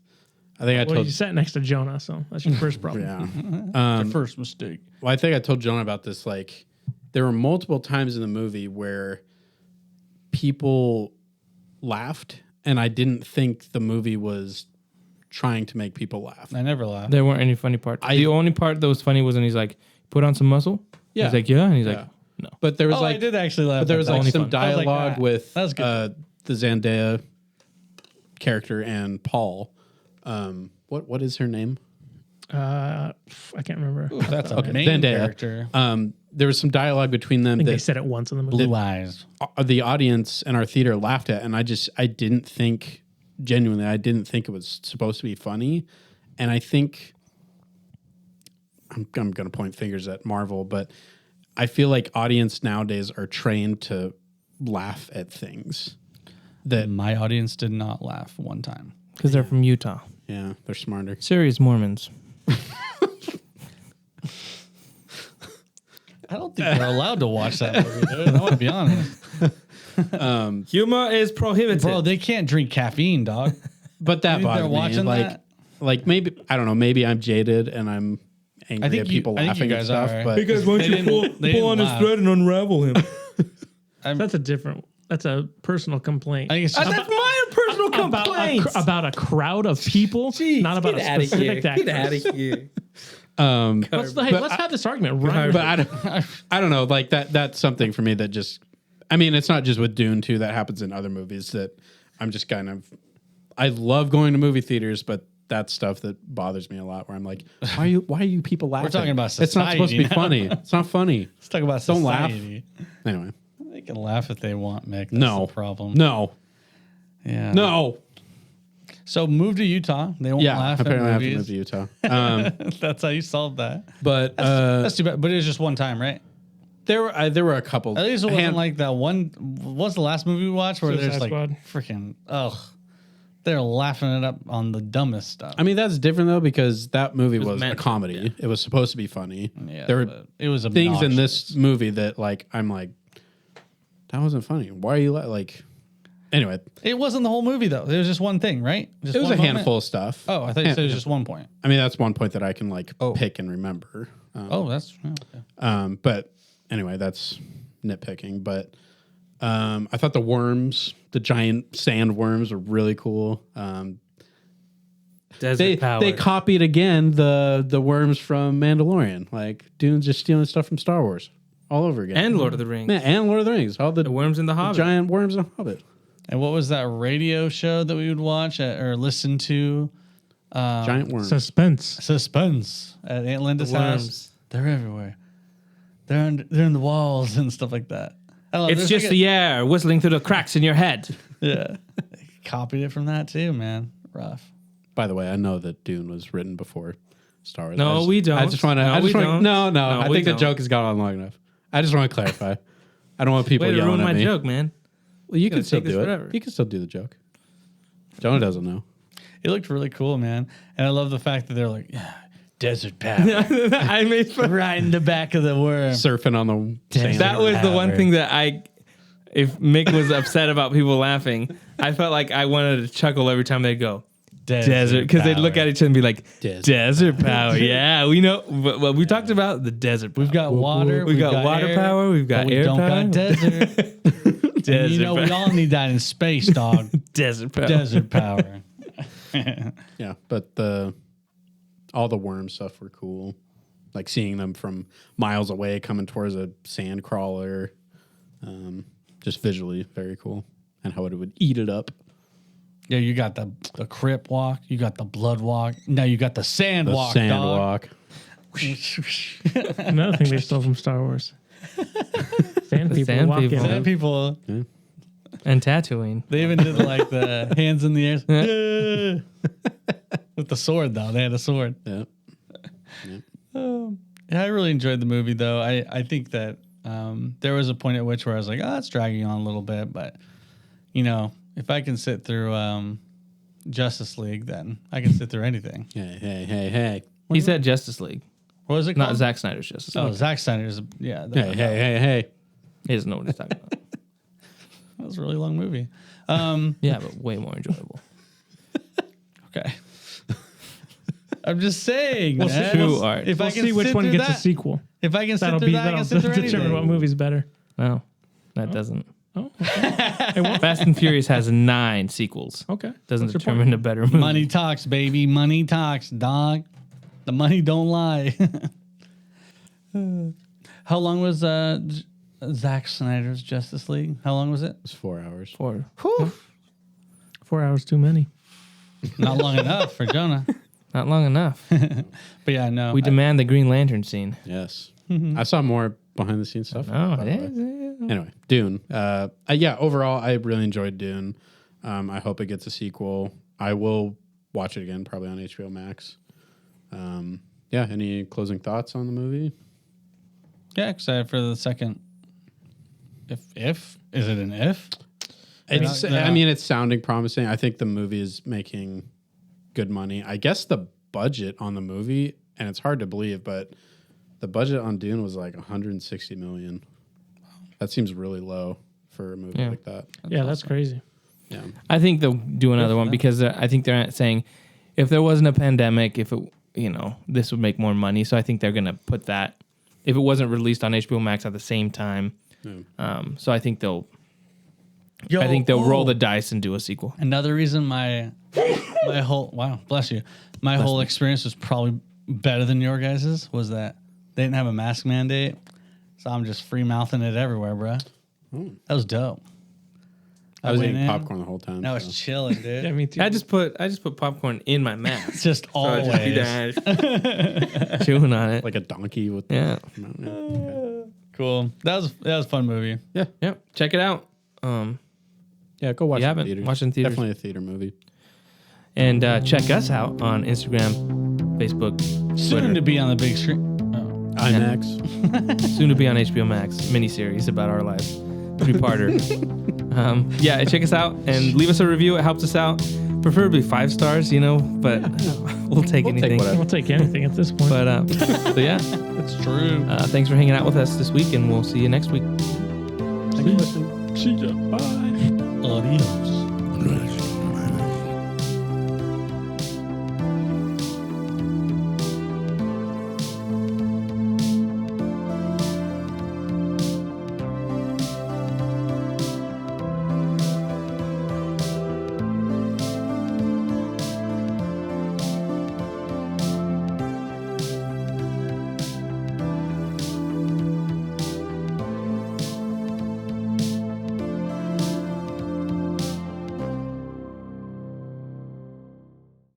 I think I Well, told you sat next to Jonah, so that's your first problem. yeah. Your first mistake. Well, I think I told Jonah about this. Like, there were multiple times in the movie where people laughed, and I didn't think the movie was trying to make people laugh. I never laugh. There weren't any funny parts. The only part that was funny was when he's like, "Put on some muscle." Yeah. He's like, "Yeah," and he's like, Yeah. "No." But there was I did actually laugh. but there at was that. like only some fun. I was like, dialogue ah, with that was good. the Zendaya character and Paul. What is her name? I can't remember. That's a Okay, main Zendaya. character. There was some dialogue between them I think they that said it once in the movie. Blue eyes. the audience and our theater laughed at, and I didn't think genuinely. I didn't think it was supposed to be funny, and I think I'm going to point fingers at Marvel, but I feel like audience nowadays are trained to laugh at things that My audience did not laugh one time. Because they're from Utah. yeah, they're smarter. Serious Mormons. I don't think they're allowed to watch that movie, dude. I want to be honest. Humor is prohibited. Bro, they can't drink caffeine, dog. But that You think they're bothered me. watching Like, that? like maybe I don't know. Maybe I'm jaded and I'm angry I think at you- people I think laughing you at guys stuff. are. But because once They you didn't- they pull on didn't his laugh. thread and unravel him. That's a different. That's a personal complaint. I think it's just, That's my personal complaint. About a crowd of people, not about a specific actor. here. Let's but have this argument right. but I don't know. Like that's something for me that just. I mean, it's not just with Dune too. That happens in other movies that I'm just kind of. I love going to movie theaters, but that's stuff that bothers me a lot. Where I'm like, why are you people laughing? talking about It's not supposed to be society funny. It's not funny. let's talk about Don't laugh. society. Anyway, They can laugh if they want, Mick. That's no the problem. No, Yeah. no. So move to Utah. They won't Yeah, laugh apparently I at have to move movies. to Utah. That's how you solve that. But That's too bad. But it was just one time, right? there were a couple. At least it wasn't like that one. What's the last movie we watched where there's Suicide like Squad. freaking they're laughing it up on the dumbest stuff. I mean, that's different though because that movie was a meant to, comedy. yeah. It was supposed to be funny. Yeah, there were but it was things in obnoxious. this movie that like I'm like, that wasn't funny. Why are you like? Anyway, It wasn't the whole movie though. It was just one thing, right? Just it was one a moment? handful of stuff. Oh, I thought you said it was just one point. I mean, that's one point that I can like pick and remember. Oh, that's okay. But anyway, that's nitpicking. But I thought the worms, the giant sand worms, were really cool. Desert power. They copied again the worms from Mandalorian. Like Dune's just stealing stuff from Star Wars all over again. and Lord of the Rings. Yeah, and Lord of the Rings. All the The worms in the Hobbit. giant worms in the Hobbit. And what was that radio show that we would watch or listen to? Giant worms. Suspense. Suspense at Aunt Linda's The house. worms. They're everywhere. They're in the walls and stuff like that. Oh, It's there's just like the air whistling through the cracks in your head. yeah. Copied it from that too, man. Rough. By the way, I know that Dune was written before Star Wars. No, we don't. I just want to. No, we don't. No, No, I we think the don't. joke has gone on long enough. I just want to clarify. I don't want people Way to yelling ruin at my me. joke, man. Well, you can Gonna still take this do it. forever. You can still do the joke. Jonah doesn't know. It looked really cool, man. And I love the fact that they're like, yeah, desert power. I made fun. right in the back of the worm. Surfing on the sand. That was the one Power. thing that I if Mick was upset about people laughing, I felt like I wanted to chuckle every time they'd go desert, because they'd look at each other and be like, desert power. Yeah, we know. Well, we talked about the desert. We've got water. We've got water air, power. We've got but we air don't power. got desert. Desert You know, we all need that in space, dog. desert power. Desert power. Yeah, but all the worm stuff were cool. Like seeing them from miles away coming towards a sand crawler. Just visually very cool. And how it would eat it up. Yeah, you got the crip walk. You got the blood walk. Now you got the sand walk, Sand dog. walk. Another thing they stole from Star Wars. Sand people sand walking. people. Sand people, And tattooing. they even did like the hands in the air. With the sword, though. They had a sword. Yeah. Yeah, I really enjoyed the movie, though. I think that there was a point at which where I was like, oh, it's dragging on a little bit. But, you know, if I can sit through Justice League, then I can sit through anything. Hey. He said Justice League, What was it not called? Zack Snyder's Justice League. Oh, Zack Snyder's. Yeah. Hey. He doesn't know what he's talking about. That was a really long movie. Yeah, but way more enjoyable. Okay. I'm just saying. We'll man. see- True art. If I We'll can see which sit one through gets that, a sequel. If I can sit That'll through that, I can sit through determine anything. what movie's better. No, that doesn't. Oh, okay. Fast and Furious has 9 sequels. Okay. Doesn't What's your determine a better movie. Money talks, baby. Money talks, dog. The money don't lie. How long was Zack Snyder's Justice League? How long was it? It's 4 hours. 4. 4 hours too many. Not long enough for Jonah. Not long enough. But yeah, no. We demand the Green Lantern scene. Yes. I saw more behind the scenes stuff. Oh, by the way. yeah. Anyway, Dune. Yeah, overall, I really enjoyed Dune. I hope it gets a sequel. I will watch it again, probably on HBO Max. Yeah, any closing thoughts on the movie? Yeah, excited for the second. If is it an if? I mean, it's sounding promising. I think the movie is making good money. I guess the budget on the movie, and it's hard to believe, but the budget on Dune was like $160 million. That seems really low for a movie like that. That's crazy. Yeah. I think they'll do another one because I think they're saying if there wasn't a pandemic, if it, this would make more money. So I think they're going to put that, if it wasn't released on HBO Max at the same time. So I think they'll roll the dice and do a sequel. Another reason my whole whole experience was probably better than your guys's was that they didn't have a mask mandate, so I'm just free mouthing it everywhere, bro. That was dope. I was eating popcorn the whole time. I was chilling, dude. Yeah, me too. I just put popcorn in my mouth. It's just So I'd always. just be there, chewing on it. like a donkey with Yeah. Cool. That was a fun movie. Yep. Check it out. Yeah, go watch You it in haven't theaters. watched it in theaters. Definitely a theater movie. And check us out on Instagram, Facebook, Soon Twitter. to be on the big screen. IMAX. Soon to be on HBO Max, miniseries about our lives, 3-parter. Check us out and leave us a review. It helps us out, preferably 5 stars, but we'll take anything. whatever. We'll take anything at this point. But so yeah, That's true. thanks for hanging out with us this week, and we'll see you next week. Thanks for listening. See ya. Bye. Adios.